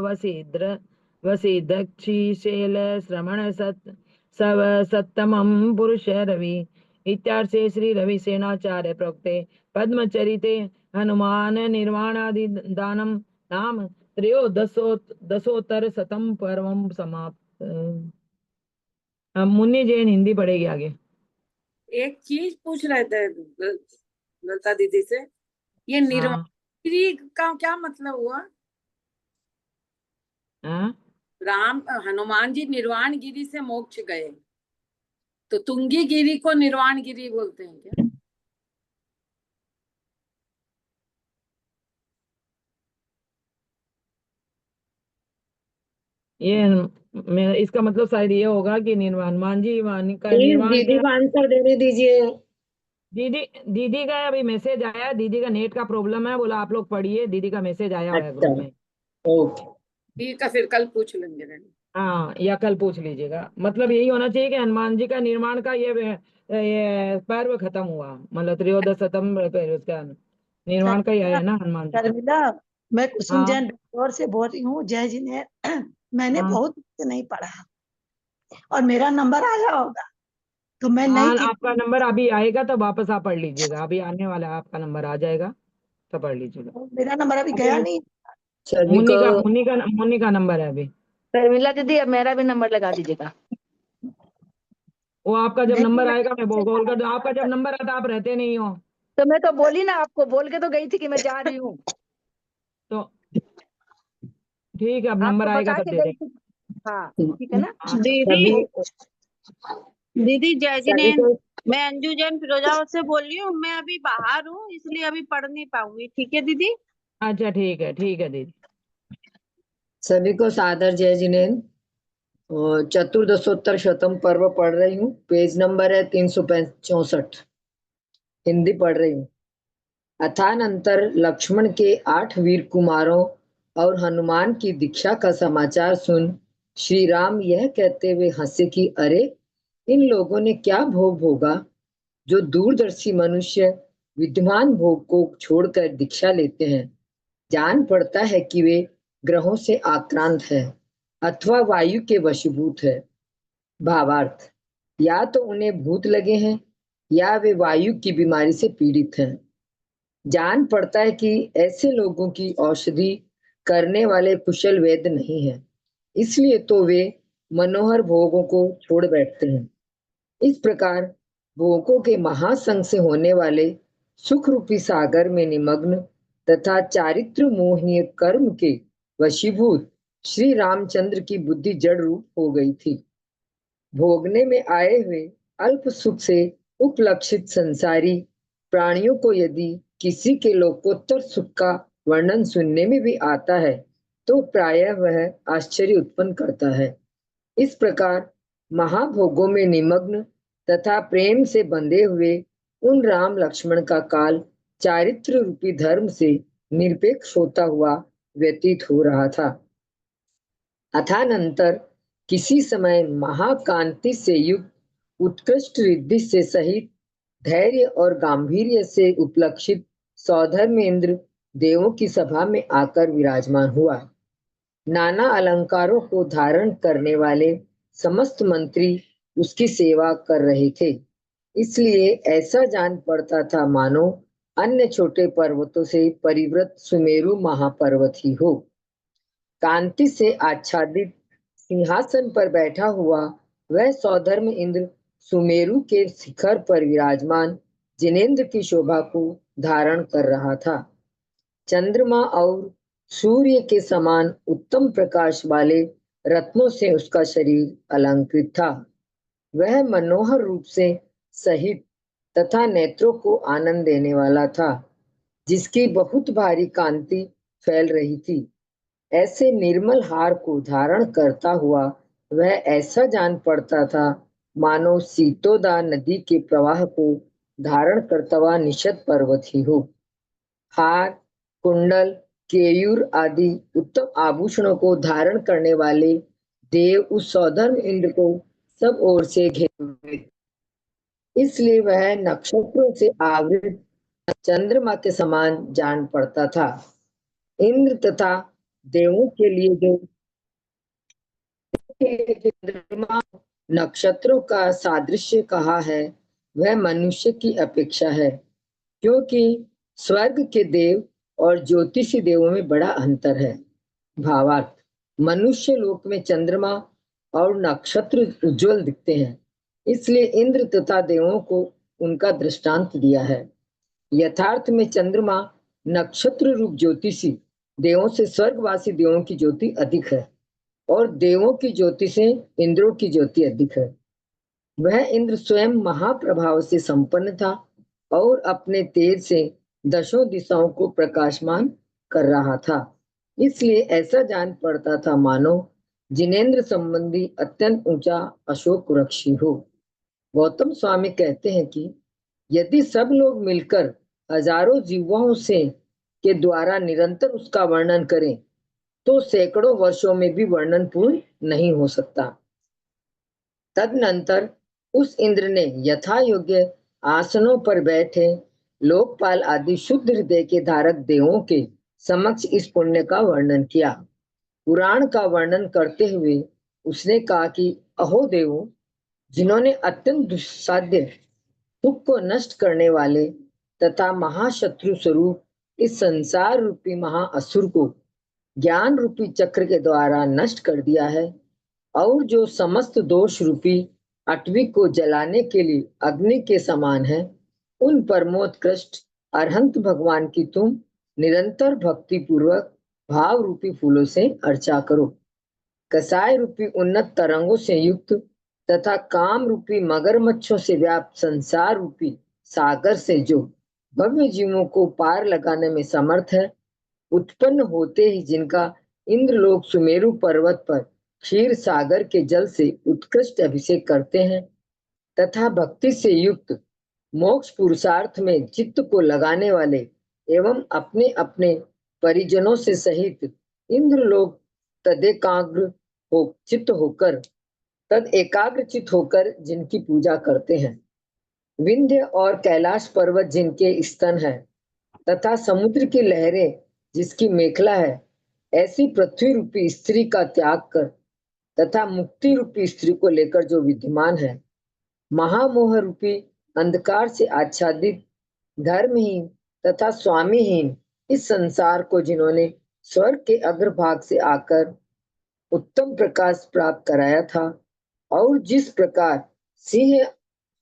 वसीदक्षी शैल श्रमण सव सत्तमं पुरुष रवि इत्यार्थे श्री रविसेनाचार्य प्रोक्ते पद्मचरिते हनुमान निर्वाणादि दानम नाम त्रयोदशोत्तर शतम पर्वम समाप्त। मुन्नी जैन हिंदी पढ़ेगी आगे। एक चीज पूछ रहे थे लता दीदी से, ये निर्वाणगिरी का क्या मतलब हुआ? राम हनुमान जी निर्वाण गिरी से मोक्ष गए, तो तुंगी गिरी को निर्वाण गिरी बोलते हैं क्या? ये मेरा इसका मतलब शायद ये होगा कि हनुमान जी का निर्वाण दीदी को आंसर देने दीजिए। दीदी का अभी मैसेज आया, दीदी का नेट का प्रॉब्लम है, बोला आप लोग पढ़िए, दीदी का मैसेज आया हुआ है ग्रुप में। ओके ठीक है, फिर कल पूछ लेंगे। हाँ, या कल पूछ लीजिएगा। मतलब यही होना चाहिए कि हनुमान जी का निर्माण का ये पर्व खत्म हुआ, मतलब त्रयोदश शतम उसका निर्माण का ही है ना हनुमान जी। शर्मिला, मैं कुसुम हाँ जैन बैंगलोर से बोल रही हूँ। जय जी ने मैंने हाँ बहुत से नहीं पढ़ा और मेरा नंबर आया होगा तो मैं नहीं हाँ, थी। आपका नंबर अभी आएगा तो वापस आप पढ़ लीजिएगा, अभी आने वाला है, आपका नंबर आ जाएगा तो पढ़ लीजिएगा। मेरा नंबर अभी गया नहीं। मुन्नी का नंबर है अभी। शर्मिला दीदी, अब मेरा भी नंबर लगा दीजिएगा। वो आपका जब नहीं, नंबर आएगा मैं कॉल कर दूं। आपका जब नंबर आता आप रहते नहीं हो। तो मैं तो बोली ना, आपको बोल के तो गई थी कि मैं जा रही हूँ। तो ठीक है, अब नंबर आपको आएगा बता तब के दे गई देंगे। थी। हाँ ठीक है ना दीदी दीदी जय सभी जिनेंद्र, को मैं अंजू जैन फिरोजाबाद से बोल रही हूँ। मैं अभी बाहर हूँ इसलिए अभी पढ़ नहीं पाऊंगी। ठीक है दीदी? अच्छा ठीक है दीदी। सभी को सादर जय जिनेन्द्र। और चतुर्दशोत्तर शतम पर्व पढ़ रही हूँ। पेज नंबर है 364, हिंदी पढ़ रही हूँ। अथानंतर लक्ष्मण के 8 वीर कुमारों और हनुमान की दीक्षा का समाचार सुन श्री राम यह कहते हुए हंसे कि अरे, इन लोगों ने क्या भोग भोगा जो दूरदर्शी मनुष्य विद्यमान भोग को छोड़कर दीक्षा लेते हैं। जान पड़ता है कि वे ग्रहों से आक्रांत है अथवा वायु के वशीभूत है। भावार्थ, या तो उन्हें भूत लगे हैं या वे वायु की बीमारी से पीड़ित हैं। जान पड़ता है कि ऐसे लोगों की औषधि करने वाले कुशल वैद्य नहीं है, इसलिए तो वे मनोहर भोगों को छोड़ बैठते हैं। इस प्रकार भोगों के महासंग से होने वाले सुख रूपी सागर में निमग्न तथा चारित्र मोहनीय कर्म के वशीभूत श्री रामचंद्र की बुद्धि जड़ रूप हो गई थी। भोगने में आए हुए अल्प सुख से उपलक्षित संसारी प्राणियों को यदि किसी के लोकोत्तर सुख का वर्णन सुनने में भी आता है तो प्रायः वह आश्चर्य उत्पन्न करता है। इस प्रकार महाभोगों में निमग्न तथा प्रेम से बंधे हुए उन राम लक्ष्मण का काल चारित्र रूपी धर्म से निरपेक्ष होता हुआ व्यतीत हो रहा था। अथानंतर किसी समय महाकांति से युक्त उत्कृष्ट रिद्धि से सहित धैर्य और गांभीर्य से उपलक्षित सौधर्मेंद्र देवों की सभा में आकर विराजमान हुआ। नाना अलंकारों को धारण करने वाले समस्त मंत्री उसकी सेवा कर रहे थे। इसलिए ऐसा जान पड़ता था मानो अन्य छोटे पर्वतों से परिवृत सुमेरु महापर्वत ही हो। कांति से आच्छादित सिंहासन पर बैठा हुआ वह सौधर्म इंद्र सुमेरु के शिखर पर विराजमान जिनेंद्र की शोभा को धारण कर रहा था। चंद्रमा और सूर्य के समान उत्तम प्रकाश वाले रत्नों से उसका शरीर अलंकृत था। वह मनोहर रूप से सहित तथा नेत्रों को आनंद देने वाला था, जिसकी बहुत भारी कांति फैल रही थी। ऐसे निर्मल हार को धारण करता हुआ वह ऐसा जान पड़ता था मानो सीतोदा नदी के प्रवाह को धारण करता हुआ निषद पर्वत ही हो। हार, कुंडल, केयूर आदि उत्तम आभूषणों को धारण करने वाले देव उस सौधर्म इंद्र को सब ओर से घेरे हुए, इसलिए वह नक्षत्रों से आवृत चंद्रमा के समान जान पड़ता था। इंद्र तथा देवों के लिए जो चंद्रमा नक्षत्रों का सादृश्य कहा है वह मनुष्य की अपेक्षा है, क्योंकि स्वर्ग के देव और ज्योतिषी देवों में बड़ा अंतर है। भावार्थ, मनुष्य लोक में चंद्रमा और नक्षत्र उज्जवल दिखते हैं, इसलिए इंद्र तथा देवों को उनका दृष्टांत दिया है। यथार्थ में चंद्रमा नक्षत्र रूप ज्योतिषी देवों से स्वर्गवासी देवों की ज्योति अधिक है और देवों की ज्योति से इंद्रों की ज्योति अधिक है। वह इंद्र स्वयं महाप्रभाव से संपन्न था और अपने तेज से दशों दिशाओं को प्रकाशमान कर रहा था, इसलिए ऐसा जान पड़ता था मानो जिनेंद्र संबंधी अत्यंत ऊंचा अशोक वृक्ष हो। गौतम स्वामी कहते हैं कि यदि सब लोग मिलकर हजारों जीवों से के द्वारा निरंतर उसका वर्णन करें तो सैकड़ों वर्षों में भी वर्णन पूर्ण नहीं हो सकता। तदनंतर उस इंद्र ने यथा योग्य आसनों पर बैठे लोकपाल आदि शुद्ध हृदय के धारक देवों के समक्ष इस पुण्य का वर्णन किया। पुराण का वर्णन करते हुए उसने कहा कि अहो देवों, जिन्होंने अत्यंत दुस्साध्य दुख को नष्ट करने वाले तथा महाशत्रु स्वरूप इस संसार रूपी महाअसुर को ज्ञान रूपी चक्र के द्वारा नष्ट कर दिया है और जो समस्त दोष रूपी अटवी को जलाने के लिए अग्नि के समान है, उन परमोत्कृष्ट अरहंत भगवान की तुम निरंतर भक्ति पूर्वक भाव रूपी फूलों से अर्चा करो। कसाय रूपी उन्नत तरंगों से युक्त तथा काम रूपी मगरमच्छों से व्याप्त संसार रूपी सागर से जो भव्य जीवों को पार लगाने में समर्थ है, उत्पन्न होते ही जिनका इंद्रलोक सुमेरु पर्वत पर क्षीर सागर के जल से उत्कृष्ट अभिषेक करते हैं तथा भक्ति से युक्त मोक्ष पुरुषार्थ में चित्त को लगाने वाले एवं अपने अपने परिजनों से सहित इंद्रलोक तद एकाग्र चित्त होकर जिनकी पूजा करते हैं। विंध्य और कैलाश पर्वत जिनके स्तन है तथा समुद्र की लहरें जिसकी मेखला है, ऐसी पृथ्वी रूपी स्त्री का त्याग कर तथा मुक्ति रूपी स्त्री को लेकर जो विद्यमान है, महामोह रूपी अंधकार से आच्छादित धर्महीन तथा स्वामीहीन इस संसार को जिन्होंने स्वर्ग के अग्रभाग से आकर उत्तम प्रकाश प्राप्त कराया था और जिस प्रकार सिंह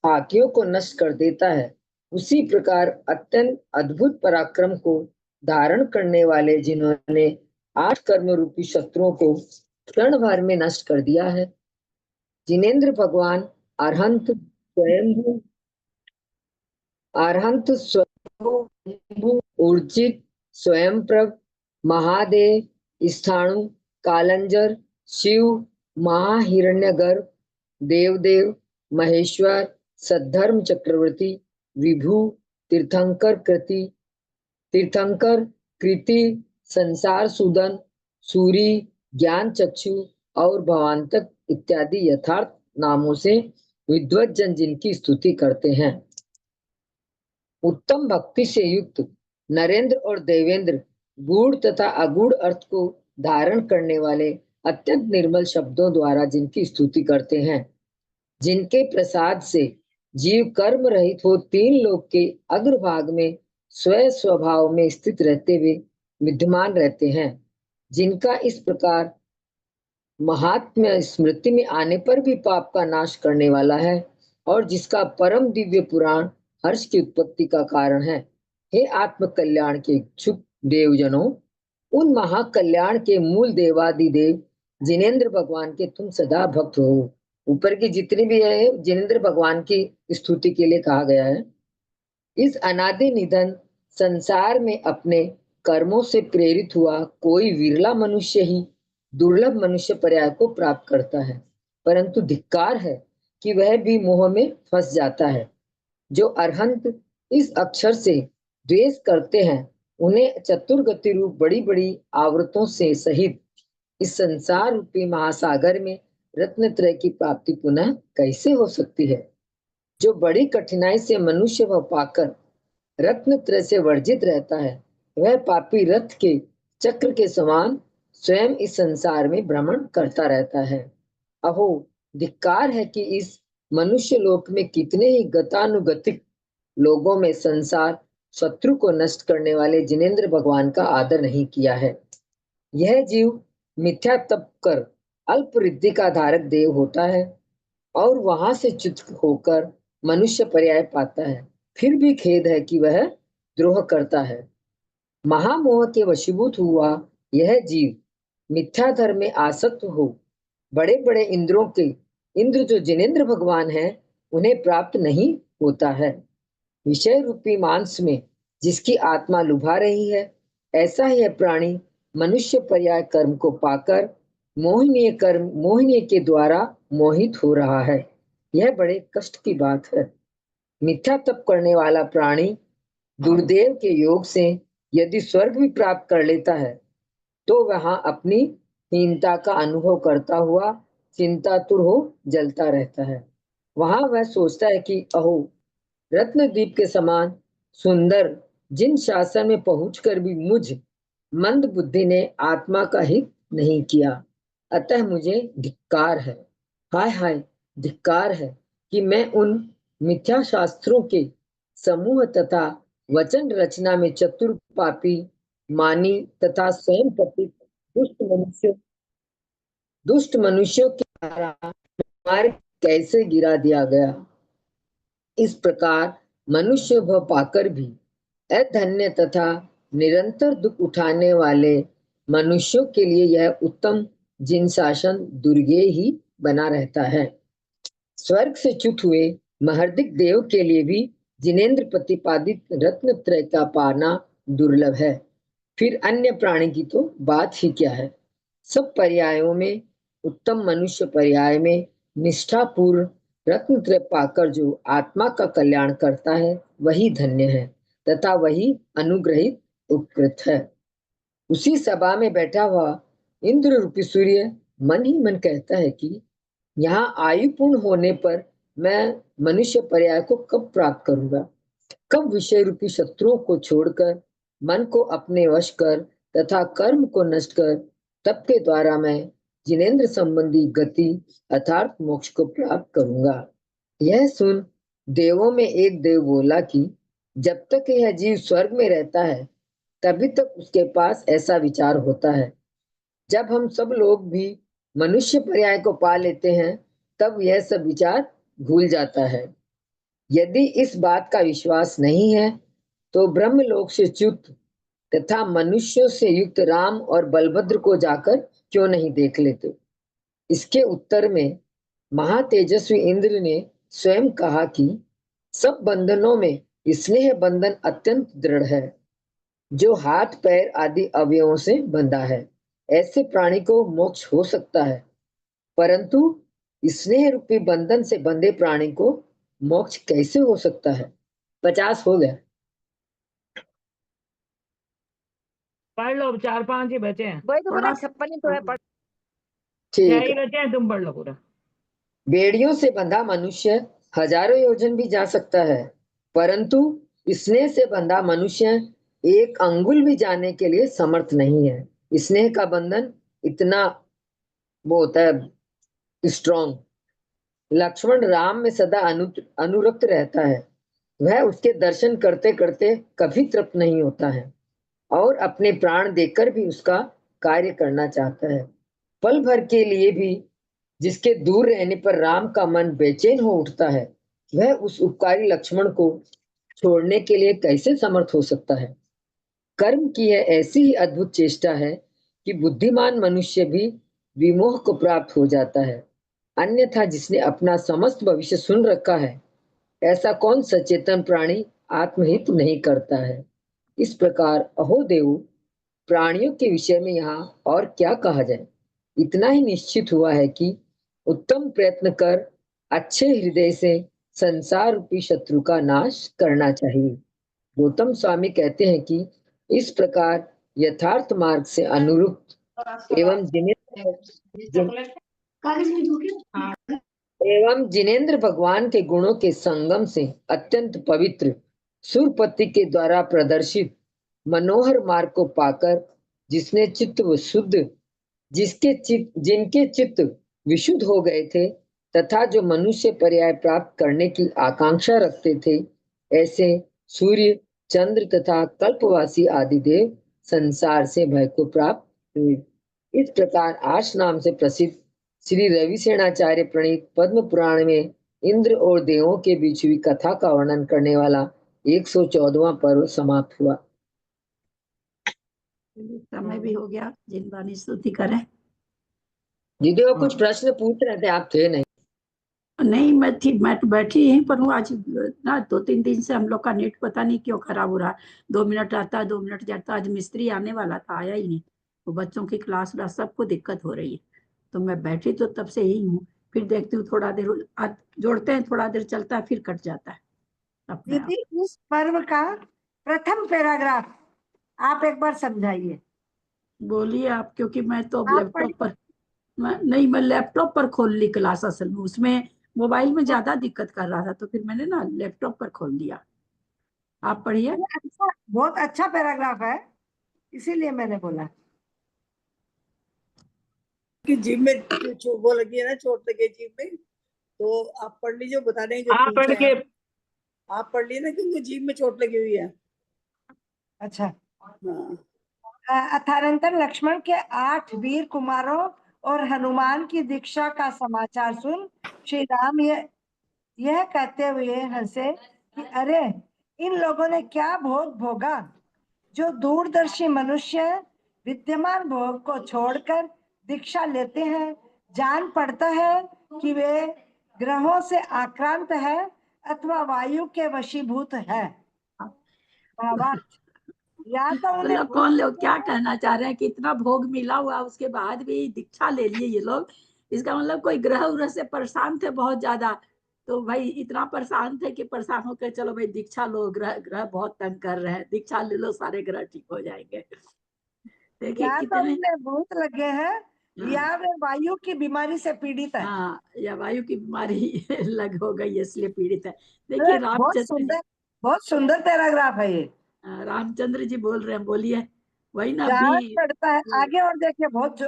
हाथियों को नष्ट कर देता है, उसी प्रकार अत्यंत अद्भुत पराक्रम को धारण करने वाले जिन्होंने 8 कर्म रूपी शत्रुओं को क्षण भर में नष्ट कर दिया है, जिनेंद्र भगवान अरहंत स्वयंभू ऊर्जित स्वयंप्रभ महादेव स्थाणु कालंजर शिव महाहिरण्यगर्भ देवदेव महेश्वर सद्धर्म चक्रवर्ती विभु तीर्थंकर कृति संसार सुदन सूरी ज्ञान चक्षु और भवांतक इत्यादि यथार्थ नामों से विद्वत जन जिनकी स्तुति करते हैं। उत्तम भक्ति से युक्त नरेंद्र और देवेंद्र गूढ़ तथा अगूढ़ अर्थ को धारण करने वाले अत्यंत निर्मल शब्दों द्वारा जिनकी स्तुति करते हैं, जिनके प्रसाद से जीव कर्म रहित हो तीन लोक के अग्रभाग में स्व स्वभाव में स्थित रहते हुए विद्यमान रहते हैं, जिनका इस प्रकार महात्म्य स्मृति में आने पर भी पाप का नाश करने वाला है और जिसका परम दिव्य पुराण हर्ष की उत्पत्ति का कारण है। हे आत्म कल्याण के इच्छुक देवजनों, उन महाकल्याण के मूल देवादिदेव जिनेंद्र भगवान के तुम सदा भक्त हो। ऊपर की जितनी भी है जिनेंद्र भगवान की स्तुति के लिए कहा गया है। इस अनादि निधन संसार में अपने कर्मों से प्रेरित हुआ कोई विरला मनुष्य ही दुर्लभ मनुष्य पर्याय को प्राप्त करता है, परंतु धिक्कार है कि वह भी मोह में फंस जाता है। जो अरहंत इस अक्षर से द्वेष करते हैं, उन्हें चतुर्गति रूप बड़ी बड़ी आवृतों से सहित इस संसार रूपी महासागर में रत्नत्रय की प्राप्ति पुनः कैसे हो सकती है। जो बड़ी कठिनाई से मनुष्य भव पाकर रत्नत्रय से वर्जित रहता है, वह पापी रथ के चक्र के समान स्वयं इस संसार में भ्रमण करता रहता है। अहो, धिक्कार है कि इस मनुष्य लोक में कितने ही गतानुगतिक लोगों में संसार शत्रु को नष्ट करने वाले जिनेंद्र भगवान का आदर नहीं किया है। यह जीव मिथ्या तप कर अल्प रिद्धि का धारक देव होता है और वहां से च्युत होकर मनुष्य पर्याय पाता है। फिर भी खेद है कि वह द्रोह करता है। महामोह के वशीभूत हुआ यह जीव मिथ्या धर्म में आसक्त हो बड़े बड़े इंद्रों के इंद्र जो जिनेंद्र भगवान हैं, उन्हें प्राप्त नहीं होता है। विषय रूपी मांस में जिसकी आत्मा लुभा रही है, ऐसा यह प्राणी मनुष्य पर्याय कर्म को पाकर मोहिनी के द्वारा मोहित हो रहा है। यह बड़े कष्ट की बात है। मिथ्या तप करने वाला प्राणी दुर्देव के योग से यदि स्वर्ग भी प्राप्त कर लेता है, तो वहां अपनी हीनता का अनुभव करता हुआ चिंतातुर हो जलता रहता है। वहां वह सोचता है कि अहो, रत्नद्वीप के समान सुंदर जिन शासन में पहुंचकर भी मुझ मंद बुद्धि ने आत्मा का हित नहीं किया, अतः मुझे धिक्कार है। हाय हाय, धिक्कार है कि मैं उन मिथ्या शास्त्रों के समूह तथा वचन रचना में चतुर पापी मानी तथा स्वयं पतित दुष्ट मनुष्यों के द्वारा मार्ग कैसे गिरा दिया गया। इस प्रकार मनुष्य भव पाकर भी अधन्य तथा निरंतर दुख उठाने वाले मनुष्यों के लिए यह उत्तम जिन शासन दुर्गेय ही बना रहता है। स्वर्ग से च्युत हुए महर्दिक देव के लिए भी जिनेंद्र प्रतिपादित रत्नत्रय का पाना दुर्लभ है। फिर अन्य प्राणी की तो बात ही क्या है। सब पर्यायों में उत्तम मनुष्य पर्याय में निष्ठापूर्ण रत्नत्रय पाकर जो आत्मा का कल्याण करता है, वही धन्य है तथा वही अनुग्रहित उपकृत है। उसी सभा में बैठा हुआ इंद्र रूपी सूर्य मन ही मन कहता है कि यहाँ आयु पूर्ण होने पर मैं मनुष्य पर्याय को कब प्राप्त करूंगा, कब विषय रूपी शत्रुओं को छोड़कर मन को अपने वश कर तथा कर्म को नष्ट कर तप के द्वारा मैं जिनेंद्र संबंधी गति अर्थात मोक्ष को प्राप्त करूंगा। यह सुन देवों में एक देव बोला कि जब तक यह जीव स्वर्ग में रहता है, तभी तक उसके पास ऐसा विचार होता है। जब हम सब लोग भी मनुष्य पर्याय को पा लेते हैं, तब यह सब विचार भूल जाता है। यदि इस बात का विश्वास नहीं है, तो ब्रह्मलोक से च्युत तथा मनुष्यों से युक्त राम और बलभद्र को जाकर क्यों नहीं देख लेते। इसके उत्तर में महातेजस्वी इंद्र ने स्वयं कहा कि सब बंधनों में स्नेह बंधन अत्यंत दृढ़ है, जो हाथ पैर आदि अवयवों से बंधा है। ऐसे प्राणी को मोक्ष हो सकता है, परंतु स्नेह रूपी बंधन से बंधे प्राणी को मोक्ष कैसे हो सकता है। 50 हो गया। पढ़ लो, 4-5 ही बचे हैं। वही तो बोला 56 ही तो है। पढ़। 6 ठीक ही है। बचे हैं, तुम पढ़ लो पूरा। बेड़ियों से बंधा मनुष्य हजारों योजन भी जा सकता है, परंतु स्नेह से बंधा मनुष्य एक अंगुल भी जाने के लिए समर्थ नहीं है। स्नेह का बंधन इतना वो होता है स्ट्रॉन्ग। लक्ष्मण राम में सदा अनुरक्त रहता है। वह उसके दर्शन करते करते कभी तृप्त नहीं होता है और अपने प्राण देकर भी उसका कार्य करना चाहता है। पल भर के लिए भी जिसके दूर रहने पर राम का मन बेचैन हो उठता है, वह उस उपकारी लक्ष्मण को छोड़ने के लिए कैसे समर्थ हो सकता है। कर्म की यह ऐसी ही अद्भुत चेष्टा है कि बुद्धिमान मनुष्य भी विमोह को प्राप्त हो जाता है। अन्यथा जिसने अपना समस्त भविष्य सुन रखा है, ऐसा कौन सचेतन प्राणी आत्महित नहीं करता है। इस प्रकार अहो देव, प्राणियों के विषय में यहाँ और क्या कहा जाए। इतना ही निश्चित हुआ है कि उत्तम प्रयत्न कर अच्छे हृदय से संसार रूपी शत्रु का नाश करना चाहिए। गौतम स्वामी कहते हैं कि इस प्रकार यथार्थ मार्ग से अनुरूप एवं जिनेंद्र भगवान के गुणों के संगम से अत्यंत पवित्र सुरपति के द्वारा प्रदर्शित मनोहर मार्ग को पाकर जिसने चित्त व शुद्ध जिनके चित्त विशुद्ध हो गए थे तथा जो मनुष्य पर्याय प्राप्त करने की आकांक्षा रखते थे, ऐसे सूर्य, चंद्र तथा कल्पवासी आदि देव संसार से भय को प्राप्त हुए। इस प्रकार आश नाम से प्रसिद्ध श्री रविसेनाचार्य प्रणीत पद्म पुराण में इंद्र और देवों के बीच हुई कथा का वर्णन करने वाला 114वां पर्व समाप्त हुआ। समय भी हो गया, जिनवानी स्तुति करें। दीदी वो कुछ प्रश्न पूछ रहे थे, आप थे नहीं? नहीं, मैं तो बैठी यहीं पर हूँ। आज ना 2-3 दिन से हम लोग का नेट पता नहीं क्यों खराब हो रहा है। 2 मिनट आता है, 2 मिनट जाता है। आज मिस्त्री आने वाला था, आया ही नहीं। वो बच्चों की क्लास सबको दिक्कत हो रही है, तो मैं बैठी तो तब से यही हूँ। फिर देखती हूँ थोड़ा देर आज जोड़ते हैं, थोड़ा देर चलता है, फिर कट जाता है अपने आप। दीदी इस पर्व का प्रथम पैराग्राफ आप एक बार समझाइए। बोलिए आप, क्योंकि मैं तो आप लैपटॉप पर मैं लैपटॉप पर खोल ली क्लास। असल में उसमें मोबाइल में ज्यादा दिक्कत कर रहा था, तो फिर मैंने ना लैपटॉप पर खोल दिया। आप पढ़िए। अच्छा, बहुत अच्छा पैराग्राफ है, इसीलिए मैंने बोला कि जिम में वो लगी है ना, चोट लगी है जिम में, तो आप पढ़ लीजिए, बता देंगे जो आप पढ़ के आप पढ़ लीजिए ना, क्योंकि जिम में चोट लगी हुई है। अच्छा। हाँ। अथारंतर लक्ष्मण के 8 वीर कुमारों और हनुमान की दीक्षा का समाचार सुन श्री राम यह कहते हुए हंसे कि अरे, इन लोगों ने क्या भोग भोगा। जो दूरदर्शी मनुष्य विद्यमान भोग को छोड़कर दीक्षा लेते हैं, जान पड़ता है कि वे ग्रहों से आक्रांत है अथवा वायु के वशीभूत है। या तो उन्हें मतलब कौन लोग क्या कहना चाह रहे हैं कि इतना भोग मिला हुआ, उसके बाद भी दीक्षा ले लिए ये लोग। इसका मतलब कोई ग्रह उग्रह से परेशान थे बहुत ज्यादा, तो भाई इतना परेशान थे कि परेशान होकर चलो भाई दीक्षा लो, ग्रह बहुत तंग कर रहे हैं, दीक्षा ले लो, सारे ग्रह ठीक हो जाएंगे। देखिए या तो कितने। उन्हें भूत लगे हैं, या वे वायु की बीमारी से पीड़ित है। हाँ, या वायु की बीमारी लग हो गई इसलिए पीड़ित है। देखिए बहुत सुंदर पैराग्राफ है ये। रामचंद्र जी बोल रहे हैं, बोलिए। वही ना जान भी पड़ता है, आगे और देखिए, बहुत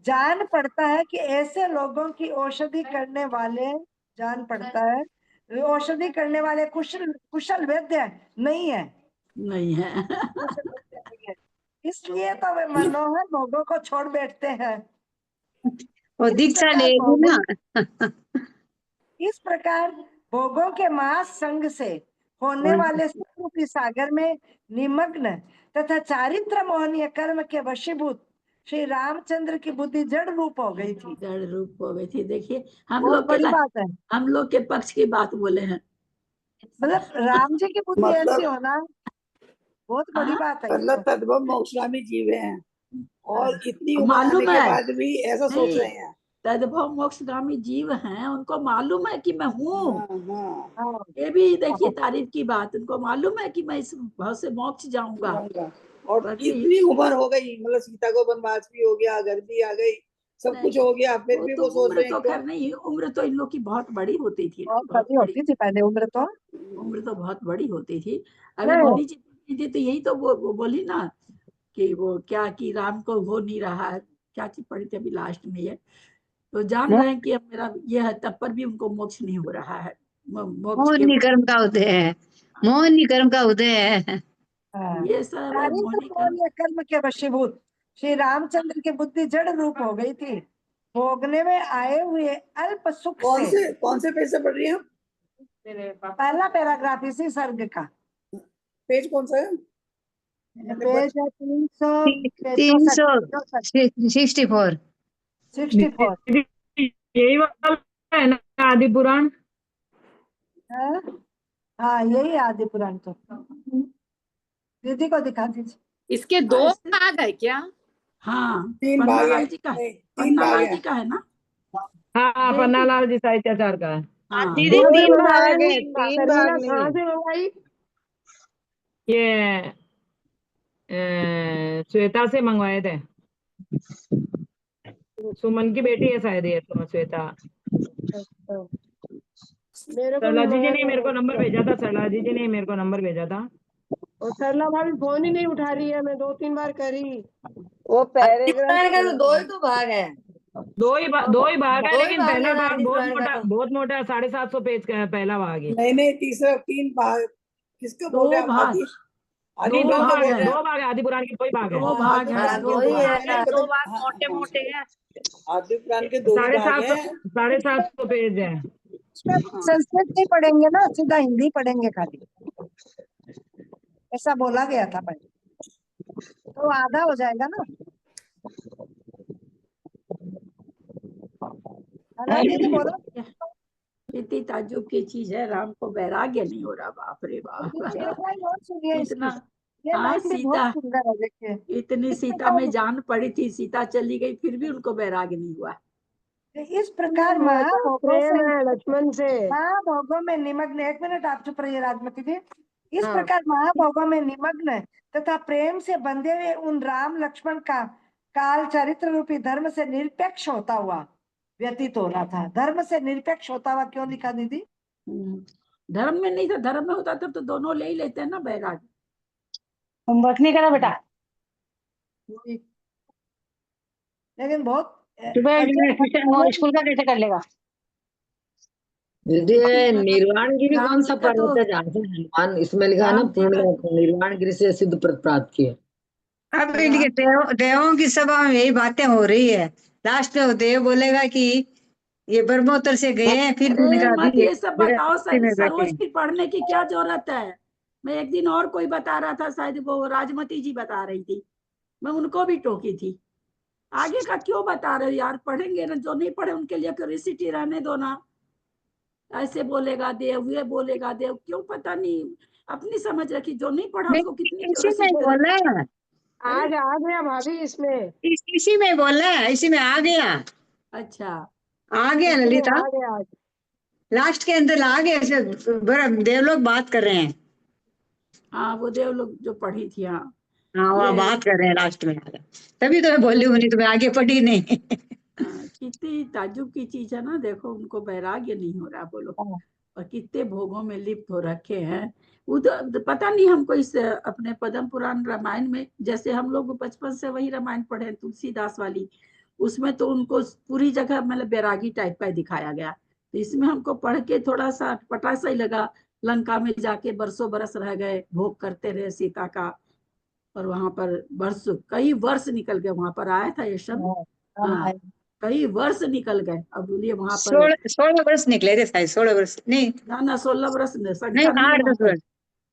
जान पड़ता है कि ऐसे लोगों की औषधि करने वाले, जान पड़ता है औषधि करने वाले कुशल वैद्य नहीं है। इसलिए तो वे मनोहर भोगों को छोड़ बैठते हैं। वो दीक्षा लेगी ना। इस प्रकार भोगों के महासंग से होने वाले सुखरूपी सागर में निमग्न तथा चारित्र मोहनीय कर्म के वशीभूत श्री रामचंद्र की बुद्धि जड़ रूप हो गई थी। जड़ रूप हो गई थी। देखिए हम बहुत लोग बड़ी बात है। हम लोग के पक्ष की बात बोले हैं। मतलब राम जी की बुद्धि ऐसी होना बहुत बड़ी बात है। मतलब तद्भव मोक्षगामी जीव हैं और इतनी उम्र आने मालूम के है बाद भी ऐसा सोच रहे हैं। तद्भव मोक्षगामी जीव हैं, उनको मालूम है कि मैं हूँ। ये भी देखिए तारीफ की बात, उनको मालूम है कि मैं इस भाव से मोक्ष जाऊंगा। और इतनी उम्र हो गई, मतलब सीता को वनवास भी हो गया, घर भी आ गई, सब कुछ हो गया, फिर भी वो सोच रहे हैं। तो खैर नहीं, उम्र तो इन लोग की बहुत बड़ी होती थी, बहुत होती थी पहले। उम्र तो बहुत बड़ी होती थी। अभी मोदी जी तो यही तो वो बोली ना कि वो क्या कि राम को हो नहीं रहा है, क्या चीज पढ़ी थी अभी लास्ट में ये तो जान रहे हैं कि अब मेरा ये है, तब पर भी उनको मोक्ष नहीं हो रहा है। मोक्ष के मोहिनी कर्म का उदय है, मोहिनी कर्म का उदय है। हाँ। ये सब सारी तो मोहिनी कर्म। मोह कर्म के वशीभूत। श्री रामचंद्र की बुद्धि जड़ रूप हो गई थी, भोगने में आए हुए अल्प सुख से। कौन से पेज से पढ़ रही हैं आप? पहला पैराग्राफ इसी सर्ग का। पेज कौन सा है? पेज है 364। 64। यही वाला है ना आदि पुराण? हाँ यही आदि पुराण। तो दीदी को दिखा दीजिए। इसके दो भाग है क्या? हाँ, 3 भाग पन्नालाल है। जी का, 3 पन्नालाल भाग जी है। का है ना? हाँ, पन्नालाल जी साहित्याचार का है। हाँ, दीदी दो 3 भाग भाग है, है। 3 शर्मिला भाग नहीं कहाँ है। से मंगाई? ये श्वेता से मंगवाए थे, सुमन की बेटी है शायद ये तो श्वेता। अच्छा, मेरे को सरला भी जी ने मंगाना मेरे को नंबर है। भेजा था, सरला जी ने मेरे को नंबर भेजा था। और सरला भाभी फोन ही नहीं उठा रही है, मैं 2-3 बार करी। वो पुराण का तो 2 ही तो भाग है। दो ही भाग है, 2 ही लेकिन भाग पहला है ना भाग आदि पुराण का तो। बहुत मोटा है, 750 पेज का है पहला भाग ही। नहीं, तीसरा 3 भाग किसका बोल दो रहे हैं आप? भाग, आदि दो पुराण का भाग बोल है, रहे हैं? दो भाग है आदि पुराण की, दो ही भाग है। दो भाग है, हाँ, दो 2 ही भाग। है। 2 भाग मोटे मोटे हैं। आदि पुराण के 2 ही भाग हैं। 750 पेज है। संस्कृत नहीं पढ़ेंगे ना, सीधा हिंदी पढ़ेंगे खाली, ऐसा बोला गया था पहले, तो आधा हो जाएगा ना। है ना दीदी, बोलो। इतनी ताज्जुब की चीज है, राम को वैराग्य नहीं हो रहा। बाप रे बाप। दीदी एक लाइन और सुनिए इतना, इसकी, ये हाँ, लाइन भी बहुत सीता, सुंदर है, देखिए। इतनी इस सीता में प्रकार जान पड़ी थी, सीता चली गई, फिर भी उनको वैराग्य नहीं हुआ। इस प्रकार माता महाभोगों प्रेम से, है लक्ष्मण से। महाभोगों में निमग्न, एक मिनट आप चुप रहिए राजमती जी। इस हाँ। प्रकार महाभोगों में निमग्न तथा प्रेम से बंधे हुए उन राम लक्ष्मण का काल चरित्र रूपी धर्म से निरपेक्ष होता हुआ व्यतीत हो रहा था। धर्म से निरपेक्ष होता हुआ क्यों लिखा दीदी? धर्म में नहीं था, धर्म में होता तो दोनों ले ही लेते हैं ना वैराग्य। होमवर्क नहीं करा बेटा? लेकिन बहुत सुबह स्कूल का कैसे कर लेगा? दीदी ये निर्वाणगिरी राम कौन जी सा का तो, पर्वत है जहाँ से हनुमान, इसमें लिखा है ना राम जी का पूर्ण निर्वाणगिरी से सिद्ध प्राप्त किया। अब इनके देवों की सभा में यही बातें हो रही है। लास्ट में वो देव बोलेगा कि ये ब्रह्मोत्तर से गए हैं, फिर भी अरे इनका मत अभी ये सब बताओ, गृहस्थी में बैठे हैं। सरोज की पढ़ने की क्या जरूरत है? मैं एक दिन और कोई बता रहा था, शायद वो राजमती जी बता रही थी, मैं उनको भी टोकी थी। आगे का क्यों बता रहे हो यार? पढ़ेंगे ना, जो नहीं पढ़े उनके लिए क्यूरियोसिटी रहने दो ना। ऐसे बोलेगा देव, ये बोलेगा देव, क्यों? पता नहीं, अपनी समझ रखी, जो नहीं पढ़ा उसको कितनी इसी में क्यूरियोसिटी बोला है, आज आ गया भाभी इसमें। इसी में बोला है, इसी में आ गया, अच्छा, आ गया इसमें ललिता, आ गया आज। लास्ट के अंदर आ गया। इसमें देव लोग बात कर रहे हैं। हाँ वो देव लोग जो पढ़ी थी, हाँ हाँ वहाँ ये बात कर रहे हैं लास्ट में, तभी तो मैं बोली हूँ, नहीं तो मैं आगे पढ़ी नहीं। कितनी ताज्जुब की चीज है ना। देखो उनको वैराग्य नहीं हो रहा, बोलो, और कितने भोगों में लिप्त हो रखे हैं। उधर पता नहीं हमको इस अपने पद्म पुराण रामायण में, जैसे हम लोग बचपन से वही रामायण पढ़े हैं, तुलसीदास वाली, उसमें तो उनको पूरी जगह मतलब बैरागी टाइप का दिखाया गया। तो इसमें हमको पढ़ के थोड़ा सा पटा सा ही लगा। लंका में जाके बरसों बरस रह गए, भोग करते रहे सीता का, और वहां पर कई वर्ष निकल गए। वहां पर आया था ये शब्द, हाँ, कई वर्ष निकल गए। अब बोलिए वहां पर 16 वर्ष निकले थे शायद, 16 वर्ष नहीं, ना 16 वर्ष नहीं संख्या नहीं है 8-10 वहां पर। वर्ष,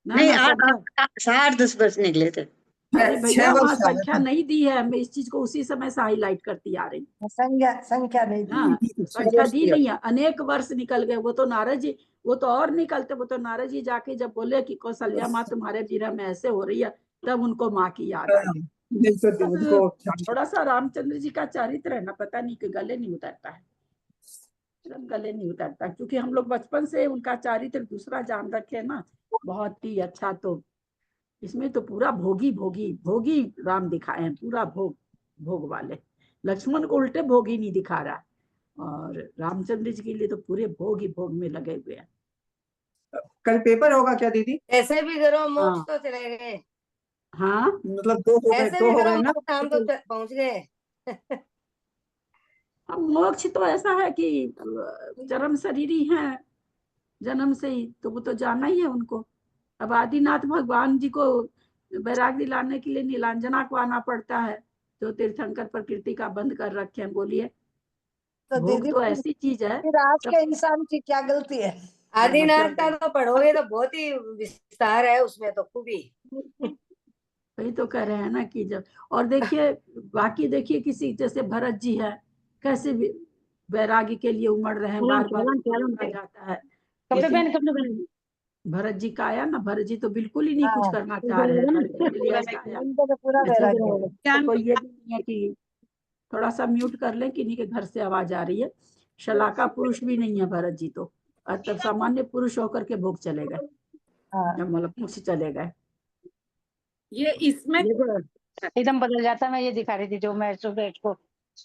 ना नहीं ना संख्या, 8-10 वर्ष निकले थे। अरे भैया 6 वहां वर्ष संख्या नहीं दी है, मैं इस चीज को उसी समय से हाईलाइट करती आ रही। संख्या नहीं दी। हाँ, संख्या दी नहीं है, अनेक वर्ष निकल गए। वो तो नारद जी, वो तो और निकलते, वो तो नारद जी जाके जब बोले कि कौशल्या माँ तुम्हारे विरह में ऐसे हो रही है, तब उनको माँ की याद आई। थोड़ा सा रामचंद्र जी का चरित्र है ना, पता नहीं कि गले नहीं उतरता है, गले नहीं उतरता, क्योंकि हम लोग बचपन से उनका चरित्र दूसरा जान रखे ना, बहुत ही अच्छा। तो इसमें तो पूरा भोगी भोगी भोगी राम दिखाए हैं, पूरा भोग भोग वाले। लक्ष्मण को उल्टे भोगी नहीं दिखा रहा, और रामचंद्र जी के लिए तो पूरे भोग ही भोग में लगे हुए हैं। कल पेपर होगा क्या दीदी? ऐसे भी करो, मोक्ष तो चले गए। हाँ मतलब 2 हो गए, ऐसे 2 भी हो करो, गए ना। मोक्ष हम तो पहुंच गए। अब मोक्ष तो ऐसा है कि चरम शरीर ही है जन्म से ही, तो वो तो जाना ही है उनको। अब आदिनाथ भगवान जी को वैराग दिलाने के लिए नीलांजना को आना पड़ता है, जो तीर्थंकर प्रकृति का बंद कर रखे हैं। बोलिए, तो भोग दीदी तो ऐसी चीज है। फिर आज के इंसान की क्या गलती है? आदिनाथ का तो पढ़ोगे तो बहुत ही विस्तार है उसमें, तो खूबी। वही तो कह रहे हैं ना कि जब, और देखिए बाकी देखिए किसी जैसे भरत जी है, कैसे वैरागी के लिए उमड़ रहे हैं, बार बार उनको जाता है, लेकिन भरत जी का आया ना, भरत जी तो बिल्कुल ही नहीं कुछ हाँ, करना चाह रहे हैं, भरत जी के लिए ऐसा आया। उनको तो पूरा वैराग्य है। तो कोई ये भी नहीं है कि, थोड़ा सा म्यूट कर लें, किन्हीं के घर से आवाज आ रही है। शलाका पुरुष भी नहीं है भरत जी तो, तब सामान्य पुरुष होकर के भोग चले गए, हाँ, जब मतलब मुक्ष चले गए। ये इसमें एकदम बदल जाता। मैं ये दिखा रही थी जो मैं सुबह को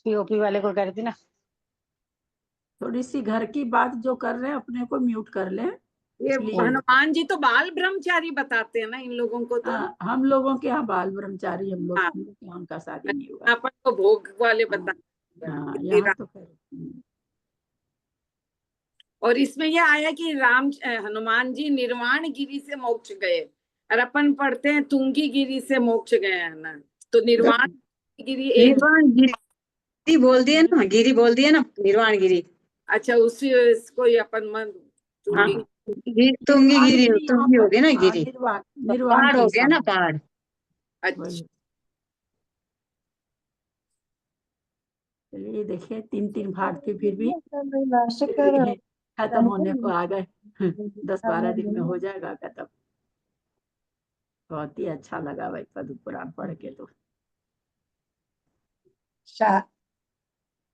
पीओपी वाले को कह रही थी ना। थोड़ी सी घर की बात जो कर रहे हैं अपने को म्यूट कर लें। ये इसलिए हनुमान जी तो बाल ब्रह्मचारी बताते हैं ना इन लोगों को तो। हाँ, हम लोगों के यहाँ बाल ब्रह्मचारी, हम लोग हाँ। हम लोग के यहाँ उनका शादी नहीं हुआ। अपन को भोग वाले बता। हाँ, यहाँ तो और इसमें ये आया कि हनुमान जी निर्वाण गिरी से मोक्ष गए, और अपन पढ़ते हैं तुंगी गिरी से मोक्ष गए हैं ना। तो निर्वाण गिरी एक, निर्वाण गिरी बोल दिए ना, गिरी बोल दिए ना, निर्वाण गिरी। अच्छा उसी इसको ही अपन मन तुंगी तुंगी गिरी, तुंगी हो गई ना गिरी, निर्वाण पहाड़ हो गया ना पहाड़। अच्छा। चलिए देखिए 3-3 भाग थे, फिर भी नाश करो। खत्म होने को आ गए। 10-12 दिन में हो जाएगा खत्म। बहुत ही अच्छा लगा भाई पद्म पुराण पढ़ के। तो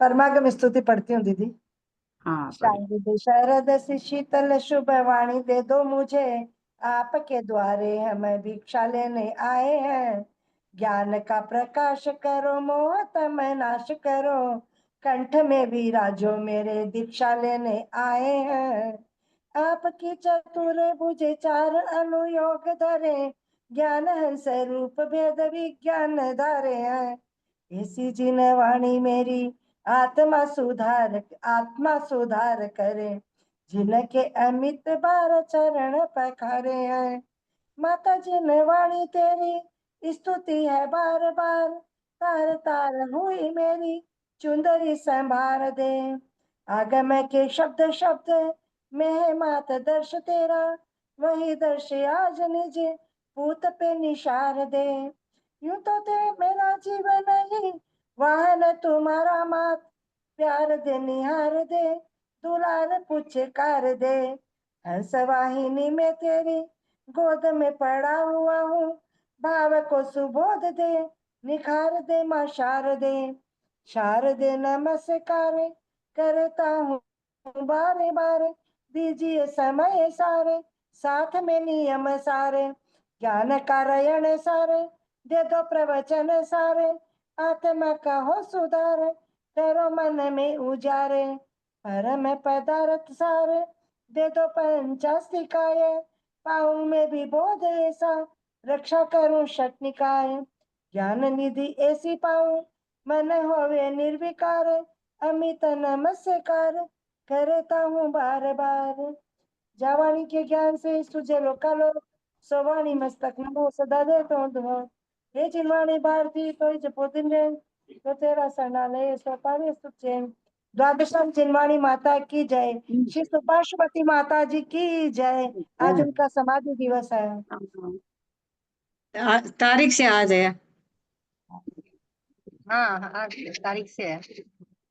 परमागम स्तुति पढ़ती हूँ दीदी। हाँ, शारद शरद शीतल शुभ वाणी दे दो मुझे, आपके द्वारे हम भिक्षा लेने आए हैं। ज्ञान का प्रकाश करो, मोह तम नाश करो, कंठ में विराजो मेरे दीक्षा लेने आए हैं। आपकी चतुर भुजे चार अनुयोग धरे, ज्ञान हंस रूप भेद विज्ञान धारे हैं। ऐसी जिन वाणी मेरी आत्मा सुधार करे, जिनके अमित बार चरण पखारे हैं। माता जिन वाणी तेरी स्तुति है बार बार, तार तार हुई मेरी चुंदरी संभार दे। आगम के शब्द शब्द में मात दर्श तेरा, वही दर्श आज निज पूत पे निशार दे। यूं तो दे मेरा जीवन ही वाहन तुम्हारा मात, प्यार दे निहार दे दुलार पुचकार दे। हंस वाहिनी में तेरी गोद में पड़ा हुआ हूँ, भाव को सुबोध दे निखार दे माँ शारदे। शारदे नमस्कार करता हूँ बारे बारे, दीजिए समय सारे साथ में नियम सारे। ज्ञान का रयन सारे दे दो प्रवचन सारे, आत्मा का हो सुधार करो मन में उजारे। परम पदार्थ सारे दे दो पंचास्तिकाय, पाऊं में भी बोध ऐसा रक्षा करूं षटनिकाय। ज्ञान निधि ऐसी पाऊं मन होवे निर्विकार, अमित नमस्कार करता हूँ बार बार। जावाणी के ज्ञान से सुझे लोकालोक, सवाणी मस्तक नमो सदा दे तो हे जिनवाणी भारती तो जपो दिन रे, तो तेरा शरणालय सो पावे सुख चैन। द्वादशम जिनवाणी माता की जय, श्री सुपार्श्वती माता जी की जय। आज उनका समाधि दिवस है। तारीख से आज है। हाँ आज तारीख से है।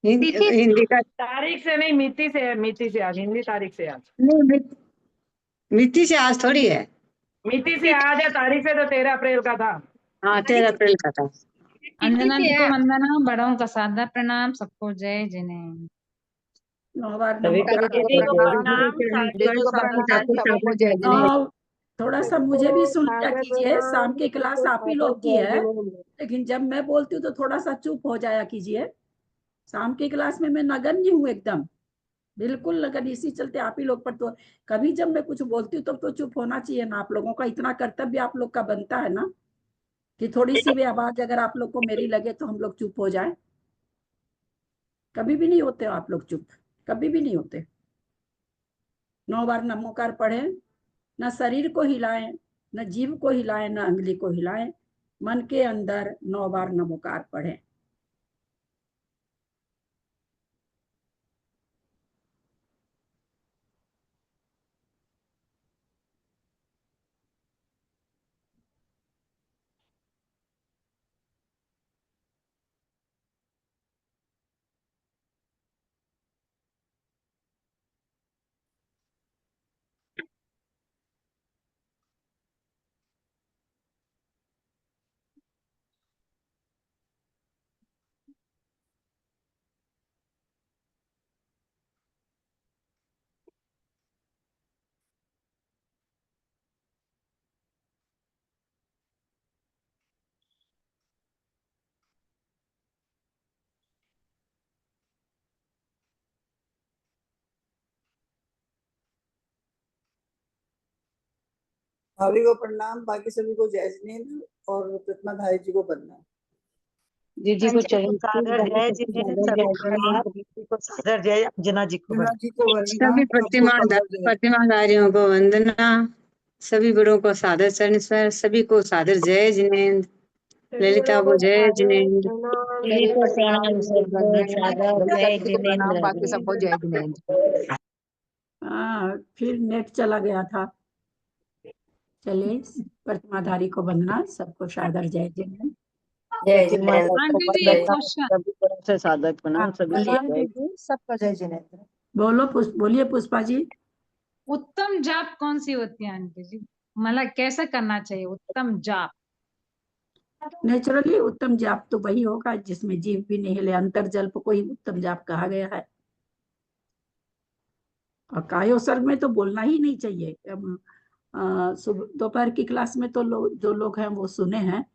हिंदी का तारीख से नहीं, मिति से है, मिति से आज, हिंदी तारीख से आज। नहीं, मिति से आज थोड़ी है। मिति से आज है, तारीख से तो 13 अप्रैल का था। हाँ 13 अप्रैल का था। अंजना जी को वंदना, बड़ों का सादा प्रणाम, सबको जय जिनेन्द्र। थोड़ा सा मुझे भी सुन लिया कीजिए, शाम की क्लास आप ही लोग की है, लेकिन जब मैं बोलती हूँ तो थोड़ा सा चुप हो जाया कीजिए। शाम की क्लास में मैं नगण्य हूँ एकदम, बिल्कुल नगण्य, इसी चलते आप ही लोग पर तो कभी जब मैं कुछ बोलती हूँ तब तो चुप होना चाहिए ना। आप लोगों का इतना कर्तव्य आप लोग का बनता है ना कि थोड़ी सी भी आवाज अगर आप लोग को मेरी लगे तो हम लोग चुप हो जाए। कभी भी नहीं होते हो आप लोग चुप, कभी भी नहीं होते। 9 बार नमोकार पढ़े, न शरीर को हिलाएं, न जीभ को हिलाएं, न अंगुली को हिलाएं, मन के अंदर 9 बार नमोकार पढ़े। भाभी को प्रणाम, बाकी सभी को जय जिनेंद्र और प्रतिमाधारी जी को प्रणाम। दीदी को सबको चरण छू, सादर बाकी जय सबको जिनेंद्र, सादर सबको जय प्रणाम, जिनेंद्र। दीदी को सादर जय, अंजना जी को जना जी को सभी वंदना, सबको सादर जय। प्रतिमाधारियों को वंदना, सभी बड़ों को सादर चरण स्मरण, सभी को सादर जय जिनेंद्र, ललिता को जय जिनेंद्र, सभी को प्रणाम, सबको सादर जय प्रणाम, बाकी जिनेंद्र। सबको जय जिनेंद्र। हाँ, फिर नेट चला गया था। चलिए, प्रतिमाधारी को वंदना, सबको सादर जय जिनेंद्र। जय प्रतिमा जिनेंद्र, आंटी जी एक क्वेश्चन, सभी तरफ से सादर प्रणाम, हाँ, सभी बोलिए को जय। दीदी सबको जय जिनेंद्र। बोलिए पुष्पा जी। उत्तम जाप कौन सी होती है आंटी जी? मतलब कैसे करना चाहिए उत्तम जाप? नेचुरली उत्तम जाप तो वही होगा जिसमें जीव भी नहीं हिले, अंतर जल्प को ही उत्तम जाप कहा गया है। और कायोसर्ग में तो बोलना ही नहीं चाहिए। दोपहर की क्लास में तो जो लोग हैं वो सुने हैं।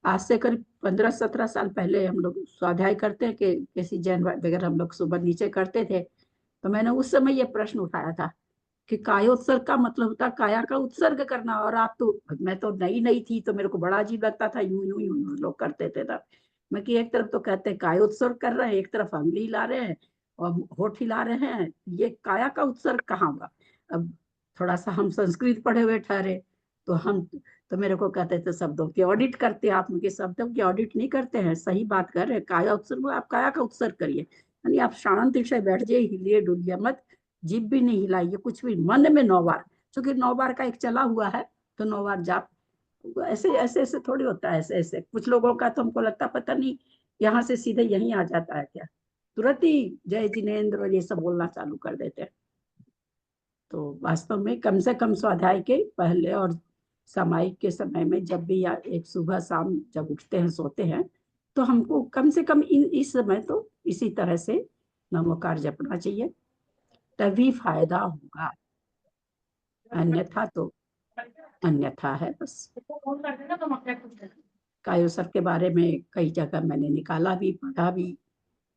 आज से करीब 15-17 साल पहले हम लोग स्वाध्याय करते हैं कि किसी जैन वगैरह हम लोग सुबह नीचे करते थे, तो मैंने उस समय ये प्रश्न उठाया था कि कायोत्सर्ग का मतलब होता है काया का उत्सर्ग करना। और आप तो, मैं तो नई नई थी तो मेरे को बड़ा अजीब लगता था, यूं यूं यूं लोग करते थे तब। मैं कि एक तरफ तो कहते हैं कायोत्सर्ग कर रहे हैं, एक तरफ अंगुली हिला रहे हैं और होठ हिला रहे हैं, ये काया का उत्सर्ग कहाँ हुआ? अब थोड़ा सा हम संस्कृत पढ़े हुए ठहरे, तो मेरे को कहते थे शब्दों की ऑडिट करते हैं आप। उनके शब्दों की ऑडिट नहीं करते हैं, सही बात कर रहे हैं। काया उत्सर्ग, आप काया का उत्सर्ग करिए, यानी आप शांति से बैठ जाइए, हिलिए डुलिए मत, जीभ भी नहीं हिलाइए, कुछ भी। मन में 9 बार, क्योंकि 9 बार का एक चला हुआ है, तो 9 बार जाप। ऐसे ऐसे ऐसे थोड़ी होता है, ऐसे ऐसे कुछ लोगों का तो हमको लगता पता नहीं यहाँ से सीधे यहीं आ जाता है क्या, तुरंत ही जय जिनेंद्र और ये सब बोलना चालू कर देते हैं। तो वास्तव में कम से कम स्वाध्याय के पहले और सामायिक के समय में जब भी, या एक सुबह शाम जब उठते हैं सोते हैं, तो हमको कम से कम इस समय तो इसी तरह से नमोकार जपना चाहिए, तभी फायदा होगा। अन्यथा तो अन्यथा है बस। कायोसर के बारे में कई जगह मैंने निकाला भी, पढ़ा भी,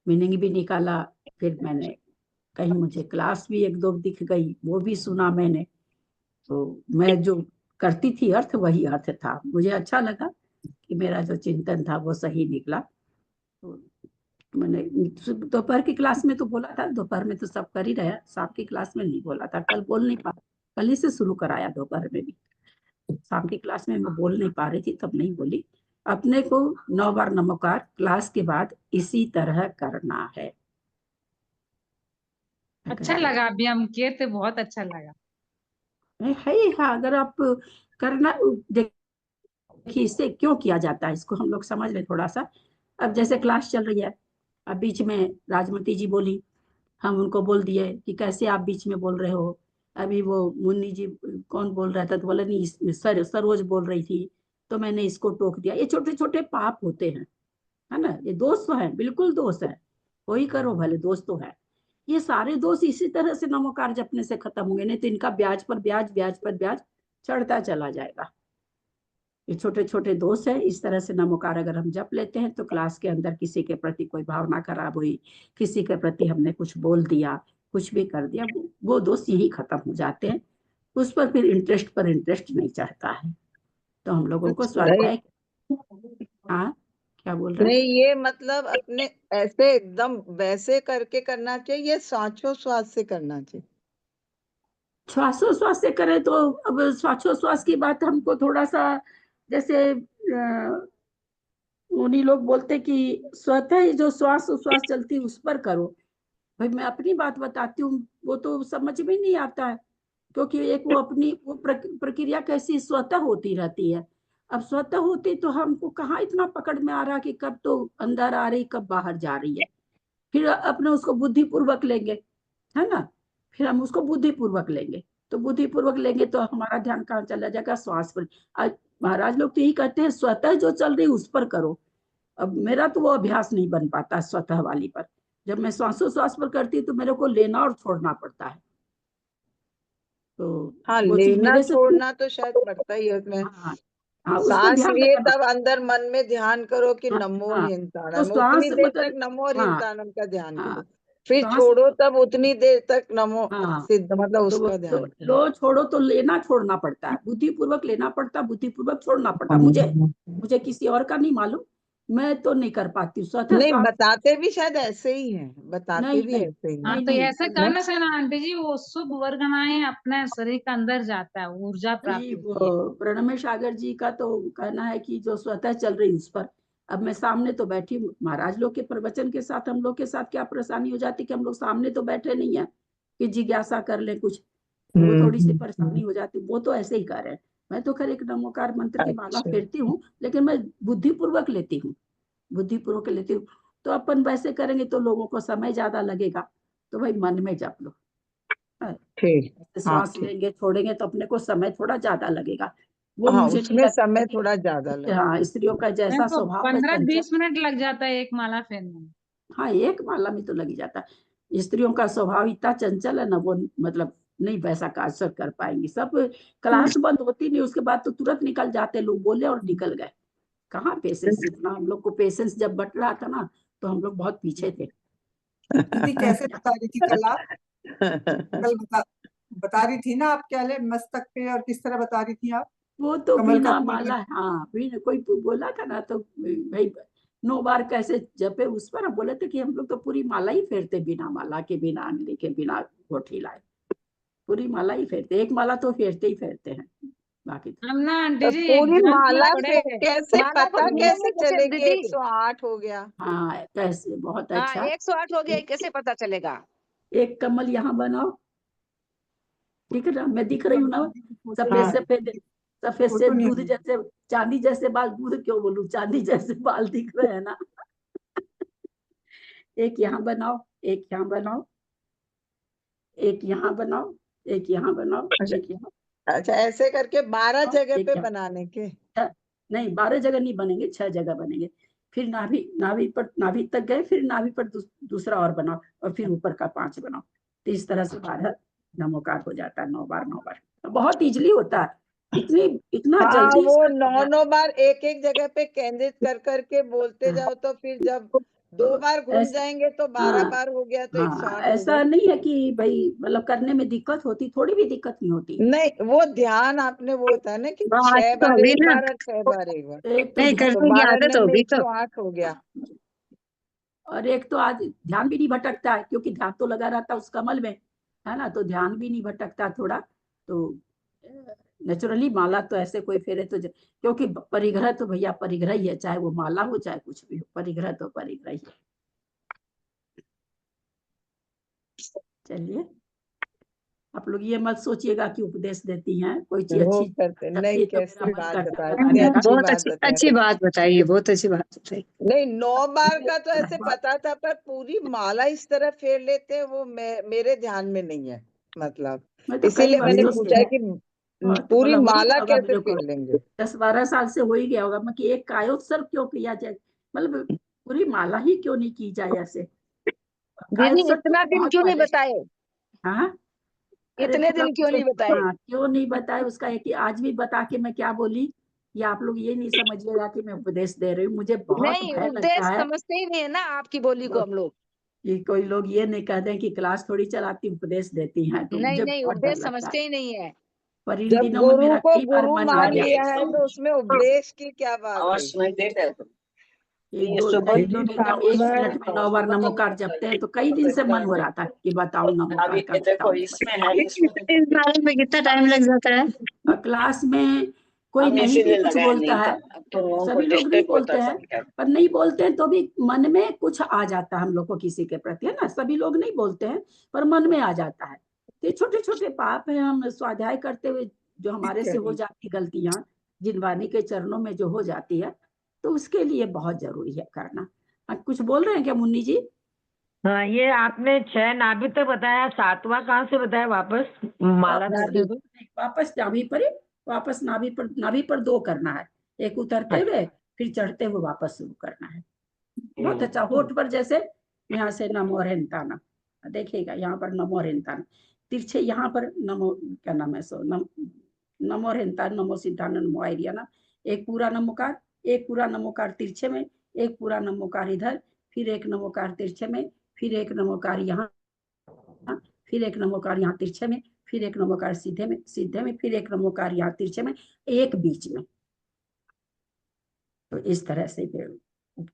मीनिंग भी निकाला। फिर मैंने कहीं, मुझे क्लास भी 1-2 दिख गई, वो भी सुना मैंने। तो मैं जो करती थी अर्थ, वही अर्थ था। मुझे अच्छा लगा कि मेरा जो चिंतन था वो सही निकला। तो मैंने दोपहर की क्लास में तो बोला था, दोपहर में तो सब कर ही रहे, शाम की क्लास में नहीं बोला था। कल बोल नहीं पा, कल ही से शुरू कराया दोपहर में भी। शाम की क्लास में मैं बोल नहीं पा रही थी, तब नहीं बोली। अपने को 9 बार नमोकार क्लास के बाद इसी तरह करना है। अच्छा लगा, अभी हम किए थे, बहुत अच्छा लगा। है हाँ, अगर आप करना, देखिए इससे क्यों किया जाता है इसको हम लोग समझ लें थोड़ा सा। अब जैसे क्लास चल रही है, अब बीच में राजमती जी बोली, हम उनको बोल दिए कि कैसे आप बीच में बोल रहे हो। अभी वो मुन्नी जी कौन बोल रहा था, तो बोला नहीं, सरोज बोल रही थी, तो मैंने इसको टोक दिया। ये छोटे छोटे पाप होते हैं, है ना, ये दोष तो है, बिल्कुल दोष है, कोई करो भले, दोष तो है। ये सारे दोष इसी तरह से नमोकार जपने से खत्म होंगे, नहीं तो इनका ब्याज पर ब्याज, ब्याज पर ब्याज चढ़ता चला जाएगा। ये छोटे छोटे दोष है। इस तरह से नमोकार अगर हम जप लेते हैं, तो क्लास के अंदर किसी के प्रति कोई भावना खराब हुई, किसी के प्रति हमने कुछ बोल दिया, कुछ भी कर दिया, वो दोष यही खत्म हो जाते हैं। उस पर फिर इंटरेस्ट नहीं चढ़ता है। तो हम लोगों को स्वाध्याय, हाँ क्या बोल रहे हैं? नहीं, ये मतलब अपने ऐसे एकदम वैसे करके करना चाहिए, ये श्वासोच्छ्वास से करना चाहिए। श्वासोच्छ्वास से करें तो अब श्वासोच्छ्वास की बात हमको थोड़ा सा जैसे उन्हीं लोग बोलते कि स्वतः ही जो श्वास उच्छ्वास चलती है उस पर करो। भाई मैं अपनी बात बताती हूँ, वो तो समझ में नहीं आता है, क्योंकि एक वो अपनी वो प्रक्रिया कैसी स्वतः होती रहती है। अब स्वतः होती तो हमको कहाँ इतना पकड़ में आ रहा कि कब तो अंदर आ रही कब बाहर जा रही है। फिर अपने उसको बुद्धिपूर्वक लेंगे, है ना, फिर हम उसको बुद्धिपूर्वक लेंगे, तो बुद्धिपूर्वक लेंगे तो हमारा ध्यान कहाँ चला जाएगा? श्वास पर। आज महाराज लोग तो यही कहते हैं स्वतः जो चल रही उस पर करो। अब मेरा तो वो अभ्यास नहीं बन पाता स्वतः वाली पर। जब मैं श्वासोच्छ्वास पर करती तो मेरे को लेना और छोड़ना पड़ता है। तो हाँ, वो चीज लेना मेरे से छोड़ना तो शायद पड़ता ही है उसमें। हाँ, उसको सांस ध्यान लिए लगाना। तब अंदर मन में ध्यान करो कि हाँ, नमो हाँ, तो हिंसाणम, श्वास उतनी देर तक मतलब नमो हाँ, हिंसाणम का ध्यान हाँ, करो, फिर श्वास छोड़ो तब उतनी देर तक नमो हाँ, सिद्ध मतलब तो उसका लो, ध्यान करो। लो छोड़ो तो लेना छोड़ना पड़ता है, बुद्धिपूर्वक लेना पड़ता है, बुद्धिपूर्वक छोड़ना पड़ता है। मुझे किसी और का नहीं मालूम, मैं तो नहीं कर पाती हूँ स्वतः नहीं, श्वास। बताते भी शायद ऐसे ही हैं, बताते नहीं भी नहीं ऐसे ही हैं। हाँ, नहीं तो नहीं ऐसे करने से ना आंटी जी वो शुभ वर्गनाएं अपने शरीर के अंदर जाता है, ऊर्जा प्राप्त नहीं, होती है। वो प्रणमेश सागर जी का तो कहना है कि जो स्वतः चल रही उस पर। अब मैं सामने तो बैठी हूँ, महाराज लोग के प्रवचन के साथ हम लोग के साथ क्या परेशानी हो जाती कि हम लोग सामने तो बैठे नहीं है कि जिज्ञासा कर ले कुछ, तो वो थोड़ी सी परेशानी हो जाती। वो तो ऐसे ही कर रहे हैं। मैं तो खैर एक नमोकार मंत्र की माला अच्छा। फेरती हूँ, लेकिन मैं बुद्धिपूर्वक लेती हूँ, बुद्धिपूर्वक लेती हूँ। तो अपन वैसे करेंगे तो लोगों को समय ज्यादा लगेगा, तो भाई मन में जप लो। ठीक, हाँ श्वास ठीक, लेंगे छोड़ेंगे तो अपने को समय थोड़ा ज्यादा लगेगा। वो हाँ मुझे नहीं उसमें लगता समय कि थोड़ा ज्यादा लगेगा। हाँ, स्त्रियों का मेरे जैसा को स्वभाव है 15-20 चंचल। मिनट लग जाता है एक माला फेरने में। हाँ, एक माला में तो लग ही जाता है। स्त्रियों का स्वभाव इतना चंचल है ना, वो मतलब नहीं वैसा कार्य कर पाएंगी। सब क्लास बंद होती नहीं उसके बाद तो तुरंत निकल जाते लोग, बोले और निकल गए। कहाँ पेशेंस इतना, हम लोग को पेशेंस जब बट रहा था ना तो हम लोग बहुत पीछे थे। दीदी कैसे बता रही थी कल आप? कल बता रही थी ना आप क्या ले मस्तक पे, और किस तरह बता रही थी आप? वो तो कमल का बिना फूल माला, हाँ बिना कोई बोला था ना, तो भाई 9 बार कैसे जपे उस पर। हम बोले थे कि हम लोग तो पूरी माला ही फेरते बिना माला के, बिना अंगली के, बिना गोठी लाए पूरी माला ही फेरते। एक माला तो फेरते ही फेरते हैं, बाकी तो हम ना आंटी तो जी एक पूरी ग्रंथ में माला पढ़े से थे। कैसे माला को पता कैसे गिनेंगे कैसे चलेगी दीदी? 108 हो गया? हाँ कैसे, बहुत हाँ, अच्छा। 108 हो गया, कैसे पता चलेगा? एक कमल यहाँ बनाओ, ठीक है ना, मैं दिख रही हूँ ना, सफेद हाँ सफेद सफेद से फोटो नहीं दूध है। जैसे, चांदी जैसे बाल, दूध क्यों बोलूं, चांदी जैसे बाल दिख रहे हैं ना। एक यहाँ बनाओ, एक यहाँ बनाओ, एक यहाँ बनाओ, एक यहाँ बनाओ, अच्छा, एक यहाँ अच्छा ऐसे करके 12 बनाओ, जगह एक पे यहाँ। बनाने के। नहीं 12 जगह नहीं बनेंगे, 6 जगह बनेंगे। फिर नाभि, नाभि पर, नाभि तक गए, फिर नाभि पर दूसरा और बनाओ, और फिर ऊपर का 5 बनाओ। तो इस तरह से 12 नमोकार हो जाता है, 9 बार 9 बार। बहुत इजली होता है, इतनी इतना हाँ, जल्दी वो इसका 9 बार एक एक जगह पे केंद्रित कर करके बोलते जाओ, तो फिर जब 2 बार घूम ऐसा, जाएंगे तो 12 हाँ बार हो गया, तो हाँ, 108 हो ऐसा गया। नहीं है कि भाई मतलब करने में दिक्कत होती, थोड़ी भी दिक्कत नहीं होती। नहीं, वो ध्यान आपने वो होता है ना कि बात 6 तो बार होगी एक ना, बार और 6 बार एक बार, एक तो नहीं ध्यान, तो करने की 12 आदत में होगी तो। 108 हो गया। और एक तो आज ध्यान भी नहीं भटकता है, क्योंकि ध्यान तो लगा रहता है उस कमल में, है ना, तो ध्यान भी नहीं भटकता थोड़ा। तो नेचुरली माला तो ऐसे कोई फेरे तो क्योंकि परिग्रह तो भैया परिग्रह ही है, चाहे वो माला हो चाहे कुछ भी हो, परिग्रह तो परिग्रह ही है। चलिए, आप लोग ये मत सोचिएगा कि उपदेश देती हैं, कोई चीज वो अच्छी करते नहीं, लगती तो मेरा कैसी मन बात करता है बता, इतनी बताने का। अच्छी बहुत बात बता अच्छी रही। बात बताइए, बहुत अच्छी बात बताई। नहीं, 9 बार का तो ऐसे पता था, पर पूरी माला इस तरह फेर लेते हैं वो मेरे ध्यान में नहीं है, मतलब मैं तो कई इसीलिए मैंने वर्षों से पूछा है है, कि बहुत पूरी मतलब हो ही माला गया होगा कैसे मेरे को, फेर लेंगे। 10-12 साल से हो ही गया होगा। मैं कि एक कायोत्सर्ग क्यों किया जाए, मतलब पूरी माला ही क्यों नहीं की जाए ऐसे। दीदी कायोत्सर्ग तो इतना दिन बहुत क्यों नहीं पहले। बताए? हाँ, अरे इतने थोड़ा दिन क्यों मुझे, नहीं बताए? हाँ क्यों नहीं बताए उसका है कि आज भी बता के मैं क्या बोली, या आप लोग ये नहीं समझिएगा कि मैं उपदेश दे रही हूँ। मुझे बहुत नहीं, भय उपदेश लगता है समझते ही नहीं है ना आपकी बोली को हम लोग। कि कोई लोग ये नहीं कहते कि क्लास थोड़ी चलाती उपदेश देती हैं, तो नहीं मुझे नहीं, बहुत डर उपदेश लगता है। समझते ही नहीं है। पर इन जब दिनों में गुरु मेरा को कई बार गुरु मन आ मान गया। लिया है तो उसमें उपदेश की क्या बात है। एक दो सुबह एक दो दिन हम 1 मिनट में 9 बार नमोकार जपते हैं, तो कई दिन से मन हो रहा था कि बताओ नमोकार अभी का देखो बताओ। इसमें है, इस बारे में कितना टाइम लग जाता है? और क्लास में कोई अब नहीं इसीलिए भी कुछ लगाया बोलता नहीं है, था, अब तो लोगों को सभी लोग नहीं डिस्टर्ब बोलते होता हैं, समझा। पर नहीं बोलते हैं तो भी मन में कुछ आ जाता है हम लोग को किसी के प्रति, है ना। सभी लोग नहीं बोलते हैं पर मन में आ जाता है। तो छोटे छोटे पाप है, हम स्वाध्याय करते हुए जो हमारे से हो जाती गलतियां, जिन वाणी के चरणों में जो हो जाती है, तो उसके लिए बहुत जरूरी है करना। कुछ बोल रहे हैं क्या मुन्नी जी? हाँ, ये आपने 6 नाभि तक बताया, 7वां कहाँ से बताया वापस माला चढ़ते हुए? वापस नाभि पर ही, वापस नाभि पर 2 करना है, एक उतरते हुए फिर चढ़ते हुए वापस शुरू करना है। बहुत अच्छा। होठ पर जैसे यहाँ से नमो रेंताना, देखिएगा यहाँ पर नमो रेंताना, तिरछे यहाँ पर नमो, क्या नाम है सो नमो रेंताना, नमो सिद्धाना, नमो आयरियाना, एक पूरा नमोकार, एक पूरा नमोकार तिरछे में, एक पूरा नमोकार इधर, फिर एक नमोकार तिरछे में, फिर एक नमोकार यहाँ, फिर एक नमोकार यहाँ तिरछे में, फिर एक नमोकार सीधे में, फिर एक नमोकार यहाँ तिरछे में, एक बीच में। तो इस तरह से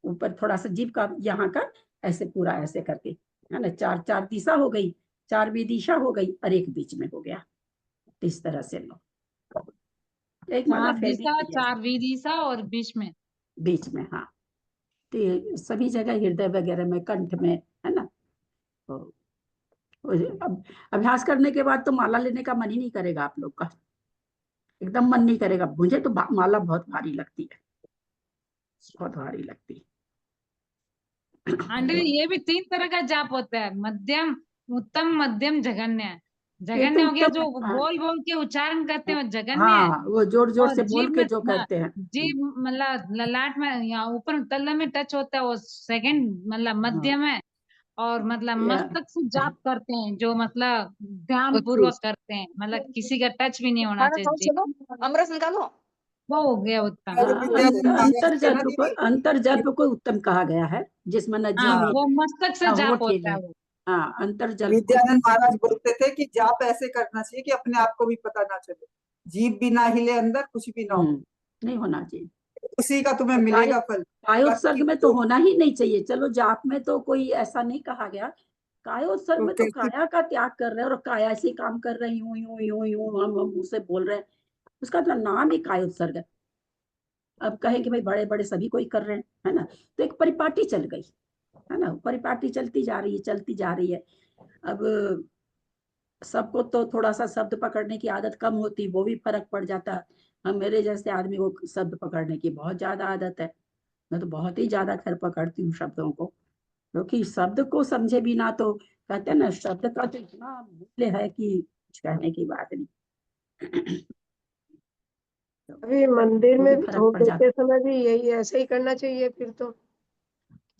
ऊपर थोड़ा सा जीभ का यहाँ का ऐसे पूरा ऐसे करके, है ना। 4 दिशा हो गई, 4 विदिशा हो गई और एक बीच में हो गया। इस तरह से लो, एक माला 4 फैली दिशा, हुई है 4 विदिशा और बीच में। बीच में, हाँ। तो ये सभी जगह हृदय वगैरह में, कंठ में, है ना। तो अब अभ्यास करने के बाद तो माला लेने का मन ही नहीं करेगा आप लोग का, एकदम मन नहीं करेगा। मुझे तो माला बहुत भारी लगती है, बहुत भारी लगती है। आंटी जी, ये भी 3 तरह का जाप होता है, मध्यम, उत्तम, मध्यम, जगन्य। ये जगन्य तो हो गया उत्तम जो है। बोल बोल के उच्चारण करते हैं, वो जगन्य है। हाँ, वो जोर जोर और से बोल जीभ के में, जो हाँ, करते हैं। जीभ मतलब ललाट में या ऊपर तल्ला में टच होता है, वो सेकंड मतलब मध्यम है। और मतलब मस्तक से जाप करते हैं, जो मतलब ध्यान पूर्वक करते हैं, मतलब किसी का टच भी नहीं होना चाहिए जीभ। अमरस निकालो। वो हो गया उत्तम। अंतर जल्प को उत्तम कहा गया है, जिसमें न हाँ, जीभ वो मस्तक से न जाप होठ होता है हिले। वो। हाँ, अंतर जल्प को विद्यानंद महाराज बोलते थे कि जाप ऐसे करना चाहिए कि अपने आप को भी पता ना चले, जीभ भी ना हिले, अंदर कुछ भी ना हो, नहीं होना चाहिए। उसी का तुम्हें मिलेगा फल। कायोत्सर्ग में तो होना ही नहीं चाहिए। चलो जाप में तो कोई ऐसा नहीं कहा गया, कायोत्सर्ग में तो काया का त्याग कर रहे हैं और काया से काम कर रहे हैं, यूं यूं यूं यूं हम उसे बोल रहे हैं, उसका तो नाम ही कायोत्सर्ग है। अब कहे कि भाई बड़े बड़े सभी कोई कर रहे हैं, है ना, तो एक परिपाटी चल गई, है ना, परिपाटी चलती जा रही है, चलती जा रही है। अब सबको तो थोड़ा सा शब्द पकड़ने की आदत कम होती, वो भी फर्क पड़ जाता। हम मेरे जैसे आदमी को शब्द पकड़ने की बहुत ज्यादा आदत है, मैं तो बहुत ही ज्यादा खैर पकड़ती हूँ शब्दों को, क्योंकि शब्द को समझे बिना तो, कहते हैं ना, शब्द का तो इतना मूल्य है कि कुछ कहने की बात नहीं। अभी मंदिर वो में भी भी फर्क धूप पड़ जाता देते समय भी यही ऐसे ही करना चाहिए फिर तो,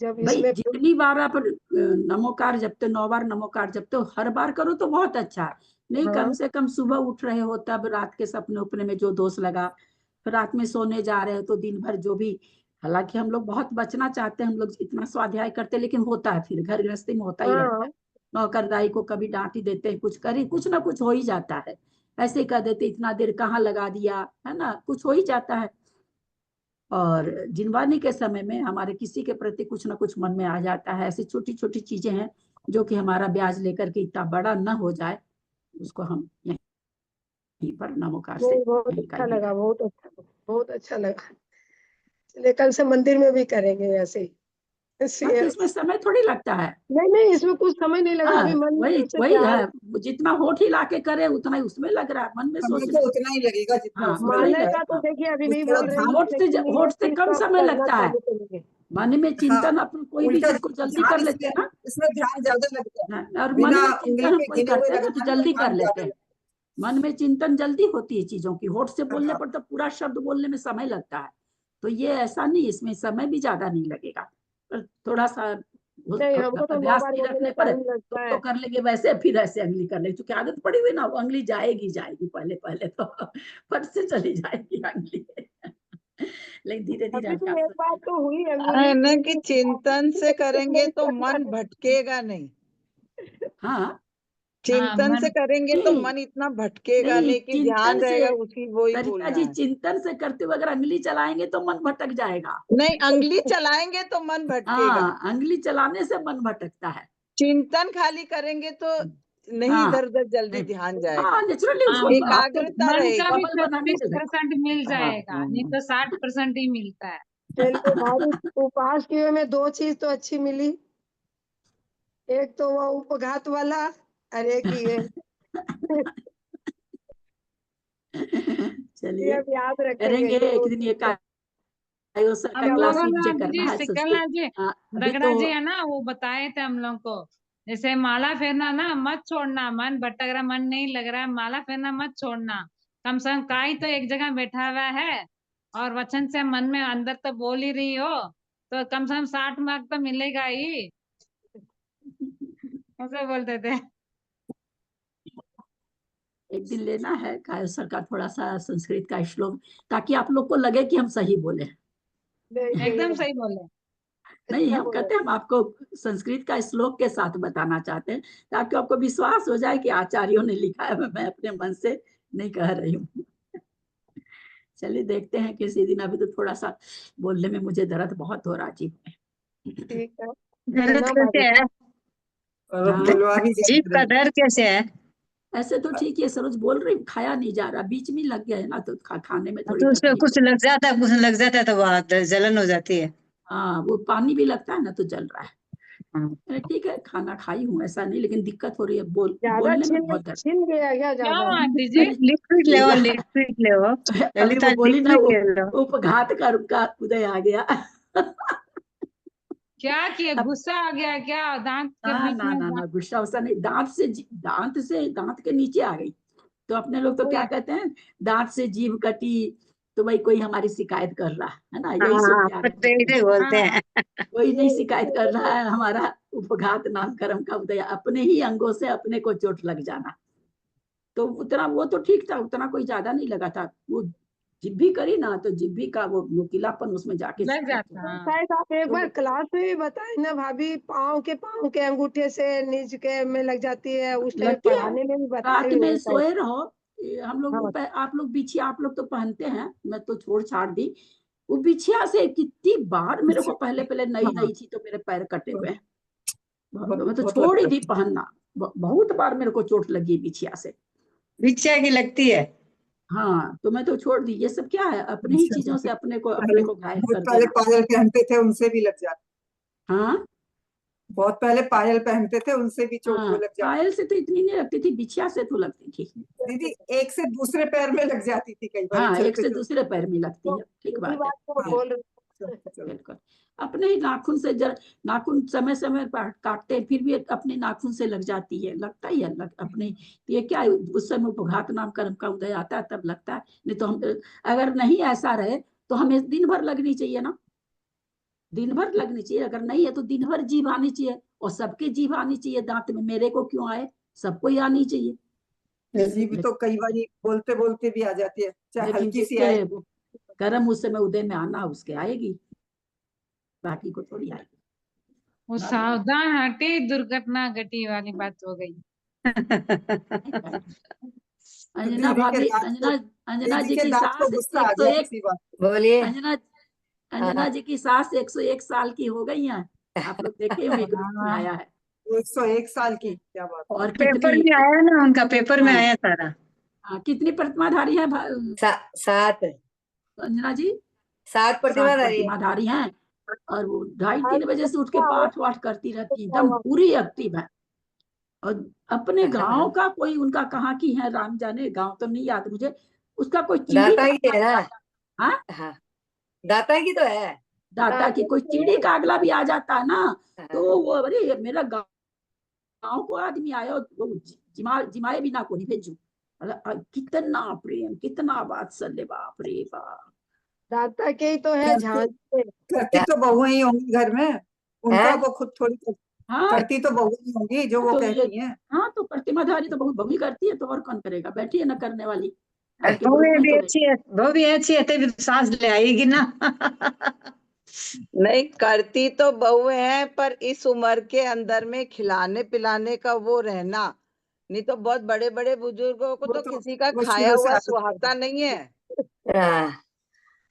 जब भाई। इसमें जितनी बार आप नमोकार जपते, 9 बार नमोकार जपते हो, हर बार करो तो बहुत अच्छा है। नहीं, कम से कम सुबह उठ रहे हो तब रात के सपने उपने में जो दोष लगा, फिर रात में सोने जा रहे हो तो दिन भर जो भी, हालांकि हम लोग बहुत बचना चाहते हैं, हम लोग इतना स्वाध्याय करते, लेकिन होता है, फिर घर गृहस्थी में होता ही रहता है। नौकरदाई को कभी डांट ही देते हैं, कुछ करी, कुछ ना कुछ हो ही जाता है। ऐसे ही कह देते इतना देर कहाँ लगा दिया, है ना, कुछ हो ही जाता है। और जिनवानी के समय में हमारे किसी के प्रति कुछ ना कुछ मन में आ जाता है, ऐसी छोटी छोटी चीजें हैं जो कि हमारा ब्याज लेकर के इतना बड़ा न हो जाए, उसको हम यहीं पर नमोकार से बहुत यहीं अच्छा करिएगा। लगा, बहुत अच्छा लगा। चलिए कल से मंदिर में भी करेंगे ऐसे ही। हाँ, तो इसमें समय थोड़ी लगता है। नहीं, इसमें कुछ समय नहीं लगा, हाँ, अभी मन में दिल से वही प्यार है, जितना होठ हिला के करे उतना ही उसमें लग रहा है, मन में सोच तो उतना ही लगेगा जितना हाँ, उसमें उतना ही लगता है। मानने का तो देखिए अभी नहीं थोड़ा बोल रही ध्यान, हूँ, लेकिन ये होठ से चीज कम को समय करना लगता है। चालू करेंगे। मन में चिंतन अपन कोई भी उल्टा चीज को जल्दी ध्यान कर लेते हैं ना, इसमें ध्यान ज्यादा लगता है, और मन बिना में उंगली चिंतन हम पे कोई गिने हुए करते हैं ना तो लगाने में जल्दी कर ध्यान लेते ज्यादा हैं। लगता मन में चिंतन जल्दी होती है चीजों की, होठ से बोलने हाँ। पर तो पूरा शब्द बोलने में समय लगता है। तो ये ऐसा नहीं, इसमें समय भी ज्यादा नहीं लगेगा, पर थोड़ा सा नहीं, हमको तो 9 अभ्यास बार नहीं बोलने में रखने पर टाइम लगता तो है। कर लेंगे वैसे, फिर ऐसे अंगली कर लेंगे, क्योंकि आदत पड़ी हुई ना, वो अंगली जाएगी जाएगी, पहले पहले तो फट से चली जाएगी अंगली। लेकिन धीरे धीरे अभी भी अभ्यास एक बार तो हुई है अंगुली, ना कि लेकिन चिंतन से करेंगे तो मन नहीं। भटकेगा नहीं। हाँ, चिंतन से मन करेंगे तो नहीं मन इतना भटकेगा नहीं, नहीं कि ध्यान चिंतन रहेगा से उसी वही सरिता बोलना जी, है। चिंतन से करते हुए अगर अंगुली चलाएंगे तो मन भटक जाएगा। नहीं, अंगुली चलाएंगे तो मन भटकेगा। हाँ, अंगुली चलाने से मन भटकता है। चिंतन खाली करेंगे तो नहीं हाँ इधर उधर जल्दी नहीं, ध्यान हाँ जाएगा, नेचुरली हाँ, उसको आपको एकाग्रता मन का रहेगी। भी कमल बनाने के लिए। 36% मिल हाँ जाएगा, नहीं तो 60% ही मिलता है। चलिए भाभी, उपवास किए में 2 चीज तो अच्छी मिली, एक तो वो उपघात वाला और एक ये चलिए अब याद करेंगे रखेंगे एक दिन ये कायोसर का हम क्लास लोगों भी ने मुझे अभी करना जी है सिकलना जी अभी दगड़ा तो जी है ना, वो बताए थे हम लोग को, जैसे माला फेरना ना मत छोड़ना, मन भटक रहा, मन नहीं लग रहा है, माला फेरना मत छोड़ना। कम से कम काई तो एक जगह बैठा हुआ है और वचन से मन में अंदर तो बोल ही रही हो, तो कम से कम 60 मार्क तो मिलेगा ही, ऐसे बोलते थे। एक दिन लेना है कायोसर का थोड़ा सा संस्कृत का श्लोक, ताकि आप लोग को लगे कि हम सही बोले। एकदम सही बोले। नहीं, हम कहते हैं हम आपको संस्कृत का श्लोक के साथ बताना चाहते हैं, ताकि आपको विश्वास हो जाए कि आचार्यों ने लिखा है, मैं अपने मन से नहीं कह रही हूँ। चलिए देखते हैं किसी दिन, अभी तो थोड़ा सा बोलने में मुझे दर्द बहुत हो रहा जी। ठीक है। दर्द कैसे है? जीभ का दर्द कैसे है? ऐसे तो ठीक है, सरोज बोल रही हूँ, खाया नहीं जा रहा, बीच में लग गया है ना, तो खाने में थोड़ी तो उसमें तकलीफ कुछ लग जाता है, कुछ लग जाता है तो वह जलन हो जाती है। हाँ, वो पानी भी लगता है ना तो जल रहा है। अरे ठीक है, खाना खाई हूँ ऐसा नहीं, लेकिन दिक्कत हो रही है ज्यादा बोलने में बहुत दर्द। छिन गया क्या क्या ज्यादा? हुआ आंटी जी? लिक्विड ले लो, लिक्विड ले लो अभी ललिता, वो बोली ना, लिक्विड वो ले लो। उपघात का उदय आ गया। क्या किया, गुस्सा आ गया क्या दांत के ना बीच ना में? ना ना, गुस्सा वुस्सा नहीं, दांत के नीचे आ गई। तो अपने लोग तो क्या कहते हैं, दांत से जीभ कटी, तो भाई कोई हमारी शिकायत कर रहा है ना, यही सुन हाँ, के आ रहे पटेटे बोलते हैं। कोई नहीं शिकायत कर रहा है, हमारा उपघात नाम कर्म का उदय, अपने ही अंगों से अपने को चोट लग जाना। तो उतना वो तो ठीक था, उतना कोई ज्यादा नहीं लगा था, वो जिब्भी करी ना, तो जिब्भी का वो नुकीलापन उसमें जाके लग जाता है। शायद आप एक तो बार क्लास में भी बताए ना भाभी, पाँव के अंगूठे से नीच के में लग जाती है, उस टाइम लगती है। पढ़ाने में भी बताए रात हुए में हैं शायद। सोए रहो, हम लोग हाँ। आप लोग बिछिया, आप लोग तो पहनते हैं, मैं तो छोड़ छाड़ दी। वो बिछिया से कितनी बार मेरे को, पहले पहले नई हाँ। नई थी तो मेरे पैर कटे हुए हैं, मैं तो छोड़ ही दी पहनना, बहुत बार मेरे को चोट लगी बिछिया से। बिछिया की लगती है। हाँ, तो मैं तो छोड़ दी, ये सब क्या है, अपने ही चीजों से अपने को घायल बहुत कर पहले देना। पायल पहनते थे, उनसे भी लग जाती। हाँ बहुत पहले पायल पहनते थे, उनसे भी चोट वो हाँ, लग जाती। पायल से तो इतनी नहीं लगती थी, बिछिया से तो लगती थी। दीदी एक से दूसरे पैर में लग जाती थी कई बार, हाँ, एक चलते से चलते। दूसरे पैर में लगती है, ठीक यही बात है। बात तो हाँ, बोल रहे बिल्कुल। अपने ही नाखून से नाखून समय समय पर काटते हैं, फिर भी अपने नाखून से लग जाती है, लगता ही है अपने। ये क्या है, उस समय उपघात नाम कर्म का उदय आता है तब लगता है, नहीं तो हम अगर नहीं ऐसा रहे तो हमें दिन भर लगनी चाहिए ना, दिन भर लगनी चाहिए, अगर नहीं है तो दिन भर जीभ आनी चाहिए, और सबके जीभ आनी चाहिए दांत में, मेरे को क्यों आए, सबको ही आनी चाहिए। जीभ तो कई बार बोलते बोलते भी आ जाती है, चाहे लेकिन हल्की सी आए। जिसके कर्म उस समय उदय में आना, उसके आएगी, बाकी को थोड़ी आएगी। वो सावधान हटे, दुर्घटना घटी वाली बात हो गई। अंजना दीदी के भाभी, दांत अंजना अंजना दीदी जी के की दांत को सास गुस्सा आ 101, गया किसी बात। बोलिए। अंजना जी की सास 101 साल की हो गई हैं, आप लोग देखे होंगे, ग्रुप में आया है। 101 साल की, क्या बात है। और पेपर कितनी, में आया ना, उनका पेपर में हाँ, आया सारा। कितनी प्रतिमाधारी है 7 अंजना जी? 7 7 प्रतिमाधारी है। प्रतिमाधारी हैं, और वो 2:30-3 बजे से उठ के पाठ वाठ करती रहती है, एकदम पूरी एक्टिव है। और अपने गांव का कोई उनका कहाँ की है, राम जाने, गांव तो नहीं याद मुझे, उसका कोई चिड़ी दाता की है ना। हाँ, हाँ, दाता की तो है। दाता की कोई चिड़ी का अगला भी आ जाता है ना, तो वो अरे मेरा गांव को आदमी आया, वो जिमाए बिना को नहीं भेजू, कितना प्रेम, कितना वात्सल्य, बाप रे बाप। दाता के ही तो है झांसे। करती तो बहुएं ही होंगी घर में, उनका वो खुद थोड़ी हाँ, करती तो बहुएं ही होंगी जो वो तो कहती हैं। हाँ, तो प्रतिमाधारी तो बहुत बहू करती है, तो और कौन करेगा, बैठी है ना करने वाली, आपके बहू ग्रुप में भी तो अच्छी है, बहू भी अच्छी है, तभी तो सांस ले आएगी ना। नहीं, करती तो बहू है, पर इस उम्र के अंदर में खिलाने पिलाने का वो रहना, नहीं तो बहुत बड़े बड़े बुजुर्गों को वो तो तो किसी का वो खाया शुरू से हुआ आदत सुहाता नहीं है।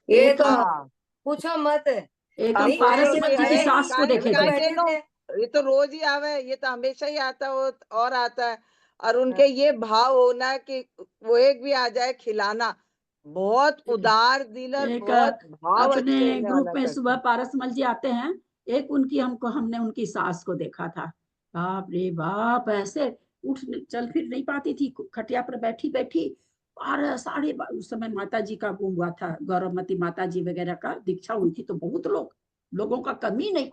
ये तो हाँ पूछो मत। एक हम नहीं पारस खाएंगे मल तो जी की खाएंगे सास को ही, देखे अभी तो थे। बैठे थे। ये तो रोज ही आवे, ये तो हमेशा ही आता है और आता है। और उनके ये भाव होना कि वो एक भी आ जाए खिलाना, बहुत उदार दिल और एक बहुत भाव अपने अच्छे इन्हें ग्रुप वाला में करते सुबह हैं। पारस मल जी आते हैं, एक उनकी हमने उनकी सास को देखा था। बाप रे बाप, ऐसे उठ चल फिर नहीं पाती थी, खटिया पर बैठी बैठी। और उस समय माता जी का वो हुआ था, गौरवमती माता जी वगैरह का दीक्षा हुई थी, तो बहुत लोगों का कमी नहीं,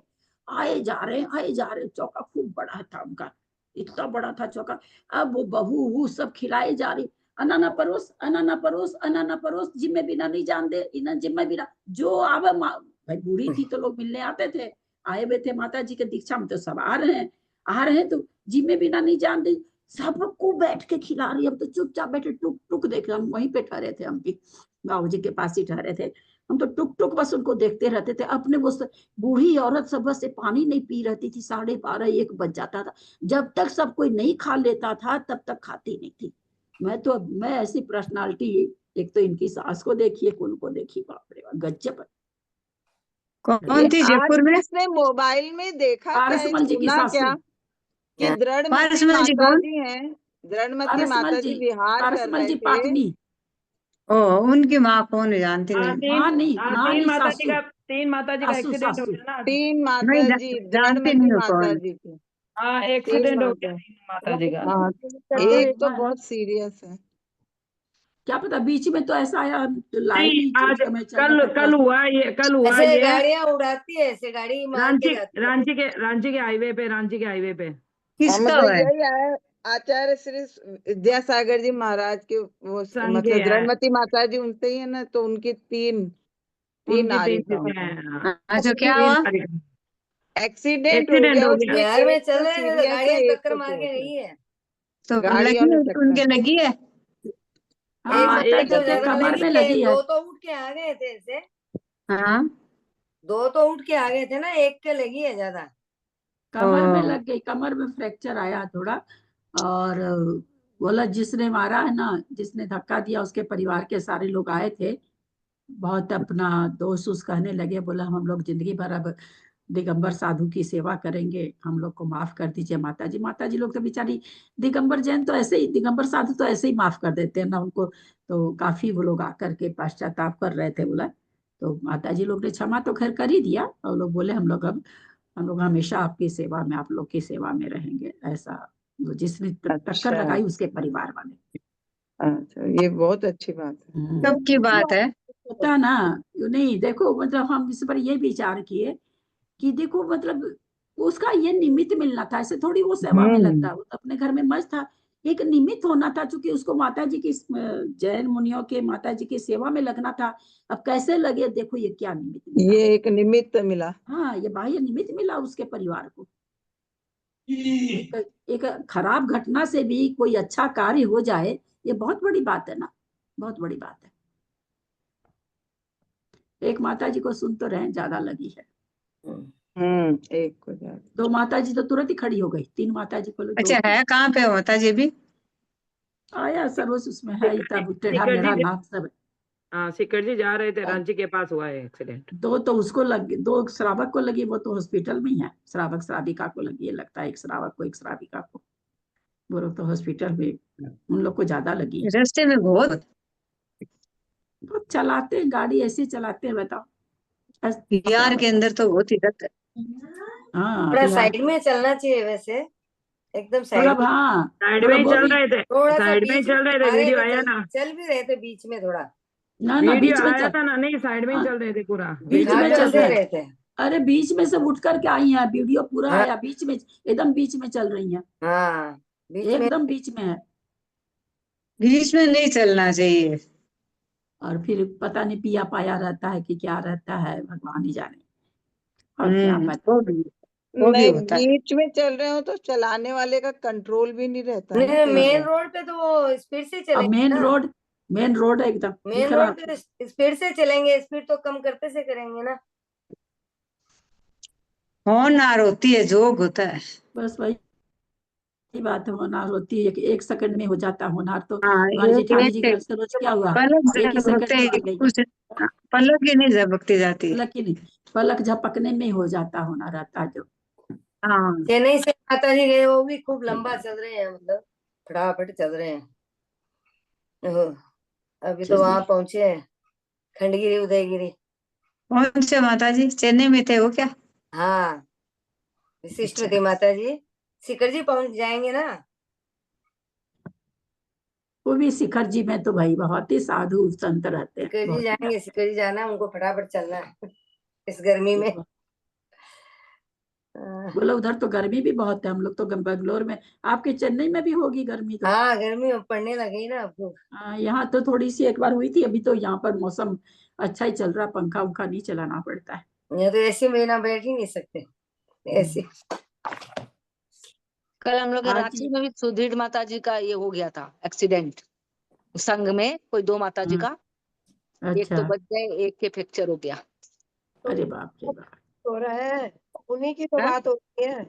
आए जा रहे। चौका खूब बड़ा था उनका, इतना बड़ा था चौका। अब वो बहू वो सब खिलाए जा रही, अनाना परोस जिम्मे बिना नहीं जान दे, इना जिम्मे बिना जो आवे भाई बूढ़ी थी तो लोग मिलने आते थे, आए हुए थे माता जी के दीक्षा में, तो सब आ रहे हैं तो जिम्मे बिना नहीं जान दे, सबको बैठ के खिला रही। हम तो चुपचाप बैठे टुक टुक देख रहे, हम वहीं पे ठहरे थे, हम भी बाबू जी के पास ही ठहरे थे। हम तो टुक टुक बस उनको देखते रहते थे। अपने वो बूढ़ी औरत सब बस से पानी नहीं पी रहती थी, 12:30-1 बज जाता था। जब तक सब कोई नहीं खा लेता था तब तक खाती नहीं थी। मैं ऐसी पर्सनालिटी, एक तो इनकी सास को देखिए, उनको देखी, बाप रे बाप, गजब। कौन थी आज जयपुर में? किसने मोबाइल में देखा क्या, पारस मल जी की सुना सासू, क्या कि दृढ़मती पारसमल जी माता कौन? जी हैं, दृढ़मती पारस मल माता जी, जी विहार पारस कर मल रहे जी थे। पाटनी। ओ, उनकी माँ कौन है, जानती नहीं। नानी सासू, तीन माता जी का सासू एक्सीडेंट हो सासू। गया ना। तीन नहीं माता जी, जानती दृढ़मती नहीं हूँ माता कौन। जी की हाँ, तीन एक्सीडेंट हो गया माता। तीन माता जी का। हाँ, एक तो बहुत सीरियस है। क्या पता बीच में तो ऐसा आया, तो लाइव नहीं, ही आज उस समय चल रहा था कल हुआ ऐसे ये गाड़ियां उड़ाती है, ऐसे गाड़ी मार के जाती है। रांची के हाईवे पे। किसका मतलब है? यही है, आचार्य श्री विद्यासागर जी महाराज के वो संघ मतलब है, दृढ़मती माता जी उनसे ही है ना, तो उनकी तीन उनकी नारी तीन था चीजें उनका हैं। अच्छा, क्या तीन हुआ? नारी एक्सीडेंट हो एक्सीडेंट गया हो गया। उसमें, बिहार में एक चल तो रहे थे तो सीरियस है, गाड़ियां एक टक्कर को मार के चोट है, गई है। तो गाड़ियों लगी ने है, टक्कर। उनके लगी है। हाँ, एक माता एक जी तो के ज्यादा कमर लगी में थे, लगी है। दो तो उठ के आ गए थे ऐसे, हाँ। दो तो उठ के आ गए थे ना, एक के लगी है ज्यादा। कमर में लग गई, कमर में फ्रैक्चर आया थोड़ा। और बोला जिसने मारा है ना, जिसने धक्का दिया, उसके परिवार के सारे लोग आए थे, बहुत अपना दोस्त उस कहने लगे, बोला हम लोग जिंदगी भर अब दिगंबर साधु की सेवा करेंगे, हम लोग को माफ कर दीजिए माता जी लोग तो बेचारी, दिगंबर जैन तो ऐसे ही, दिगंबर साधु तो ऐसे ही माफ कर देते हैं ना उनको। तो काफी वो लोग आकर के पश्चाताप कर रहे थे, बोला तो माता जी लोग ने क्षमा तो खैर कर ही दिया, और लोग बोले हम लोग हमेशा आपकी सेवा में, आप लोग की सेवा में रहेंगे, ऐसा। वो जिसने टक्कर अच्छा लगाई उसके परिवार वाले। अच्छा, ये बहुत अच्छी बात है। कब की बात है? होता ना, नहीं देखो मतलब हम इस पर ये विचार किए कि देखो मतलब उसका ये निमित्त मिलना था, ऐसे थोड़ी वो सेवा में लगता, वो तो अपने घर में मस्त था। एक निमित्त होना था, क्योंकि उसको माता जी की, जैन मुनियों के माता जी की सेवा में लगना था। अब कैसे लगे, देखो ये क्या निमित्त मिला। ये एक निमित्त मिला। हाँ, ये बाह्य निमित्त मिला उसके परिवार को। एक खराब घटना से भी कोई अच्छा कार्य हो जाए, ये बहुत बड़ी बात है ना, बहुत बड़ी बात है। एक माता जी को सुन तो रहे, ज्यादा लगी है। एक को ज्यादा। 2 माता जी तो तुरंत ही खड़ी हो गई, 3 माता जी को अच्छा, है कहाँ पे होता जी भी? आया सर्वस उसमें है, तब टेढ़ा मेढ़ा नाम सब। सिक्कर जी जा रहे थे, रांची के पास हुआ है एक्सीडेंट। 2 तो उसको लगी, 2 श्रावक को लगी, वो तो हॉस्पिटल में ही है। श्रावक श्राविका को लगी है लगता है, एक श्रावक को एक श्राविका को, वो लोग तो हॉस्पिटल में, उन लोग को ज्यादा लगी। रास्ते में बहुत चलाते हैं गाड़ी, ऐसे चलाते हैं, बताओ। बिहार के अंदर तो बहुत ही गलत है। हाँ, थोड़ा बिहार साइड में चलना चाहिए वैसे, एकदम साइड मतलब में। हाँ, साइड थोड़ा में ही वो चल भी, रहे थे, थोड़ा सा साइड में ही बीच चल में रहे थे, आ रहे वीडियो थे, आया ना, चल भी रहे थे बीच में थोड़ा। ना वीडियो बीच में आया चल, था ना, नहीं साइड में ही हाँ, चल रहे थे पूरा, बीच वीडियो में आया चल ना। रहे रहे थे। अरे बीच में सब उठ करके आई हैं, वीडियो पूरा हाँ आया, बीच में एकदम बीच में चल रही हैं, हाँ, बीच में। एकदम बीच में है। बीच में नहीं चलना चाहिए। और फिर पता नहीं पिया पाया रहता है कि क्या रहता है, भगवान ही जाने, और क्या पता। वो भी नहीं, होता है। बीच में चल रहे हो तो चलाने वाले का कंट्रोल भी नहीं रहता ना नहीं, कई मेन बार। रोड पे तो वो स्पीड से अब चलेंगे ना, मेन रोड है एकदम, दिख मेन रहा रोड पे स्पीड से चलेंगे, स्पीड तो कम करते से करेंगे ना। होनहार होती है, जोग होता है। बस वही की बात होनार होती है कि 1 सेकंड में हो जाता होनार। तो हाँ हमारी जेठानी जी एक घर से रोज क्या हुआ, पलक 1 ही सेकंड में आ झपकते गई। कुछ पलक ही नहीं झपकती जाती। पलक ही नहीं, पलक झपकने में हो जाता होना रहता जो। हाँ चेन्नई से माता जी गए, वो भी खूब लंबा चल रहे हैं, मतलब फटाफट चल रहे हैं। अभी तो वहां पहुंचे हैं, खंडगिरी उदयगिरी। कौन से माता जी चेन्नई में थे वो क्या? हाँ, विशिष्ट में अच्छा। थे माता जी। शिखर जी पहुंच जाएंगे ना। वो भी शिखर जी में तो भाई बहुत ही साधु संत रहते हैं, शिखर जी बहुत ही जाएंगे, शिखर जी जाना, उनको फटाफट चलना है इस गर्मी में। बोलो उधर तो गर्मी भी बहुत है, हम लोग तो बेंगलोर में, आपके चेन्नई में भी होगी गर्मी तो। हाँ, गर्मी पड़ने लगी ना अब। यहाँ तो थोड़ी सी एक बार हुई थी, अभी तो यहाँ पर मौसम अच्छा ही चल रहा, पंखा उंखा नहीं चलाना पड़ता है। यहाँ तो ऐसे में ना बैठ ही नहीं सकते ऐसे। कल हम लोग के हाँ रांची जी। में भी सुधीर माता जी का ये हो गया था एक्सीडेंट, संग में कोई 2 माता जी का, एक तो अच्छा, बच गए, एक के फ्रैक्चर हो गया। अरे बाप रे बाप। हो रहा है, उन्हीं की तो हाँ? बात होती है।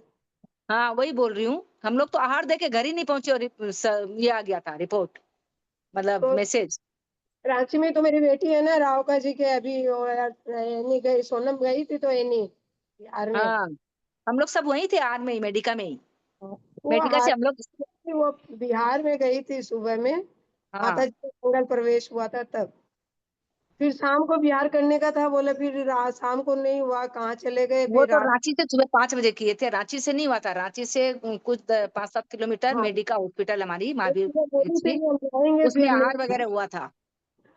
हाँ वही बोल रही हूँ, हम लोग तो आहार दे के घर ही नहीं पहुंचे और ये आ गया था रिपोर्ट, मतलब तो मैसेज। रांची में तो मेरी बेटी है ना, रावका जी के, अभी एनी गई, सोनम गई थी तो एनी बिहार में। हाँ हम लोग सब वहीं थे, आर में ही, मेडिका में ही, वो मेडिका से हाथ हम लोग। वो बिहार में गई थी सुबह में, माता हाँ जी का मंगल प्रवेश हुआ था तब। फिर शाम को बिहार करने का था, बोले फिर शाम को नहीं हुआ, कहाँ चले गए वो फिर तो रात। रांची से सुबह 5 बजे किए थे, रांची से नहीं हुआ था, रांची से कुछ 5-7 किलोमीटर हाँ, मेडिका हॉस्पिटल हमारी महावीर इसलिए बोली थी में, कि हम जाएंगे उसमें फिर आहार नहीं। वगैरह हुआ था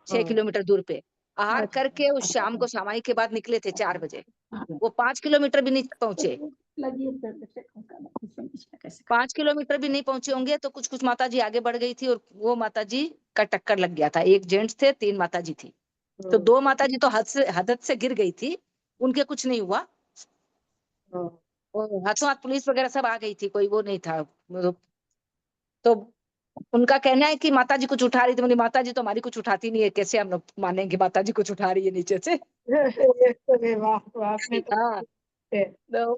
6 हाँ, किलोमीटर दूर पे। आहार अच्छा। करके उस शाम को सामाई के बाद निकले थे 4 बजे, वो 5 किलोमीटर भी नहीं पहुंचे, 5 किलोमीटर भी नहीं पहुंचे होंगे तो कुछ कुछ माता जी आगे बढ़ गई थी, और वो माता जी का टक्कर लग गया था। एक जेंट्स थे, 3 माता जी थी, तो 2 माता जी तो हद से गिर गई थी, उनके कुछ नहीं हुआ। और हाथों हाथ पुलिस वगैरह सब आ गई थी, कोई वो नहीं था। तो उनका कहना है कि माता जी कुछ उठा रही थी, बोली माता जी तो हमारी कुछ उठाती नहीं है, कैसे हम लोग मानेंगे माता जी कुछ उठा रही है नीचे से। ये तो ये बात आपने तो हाँ तो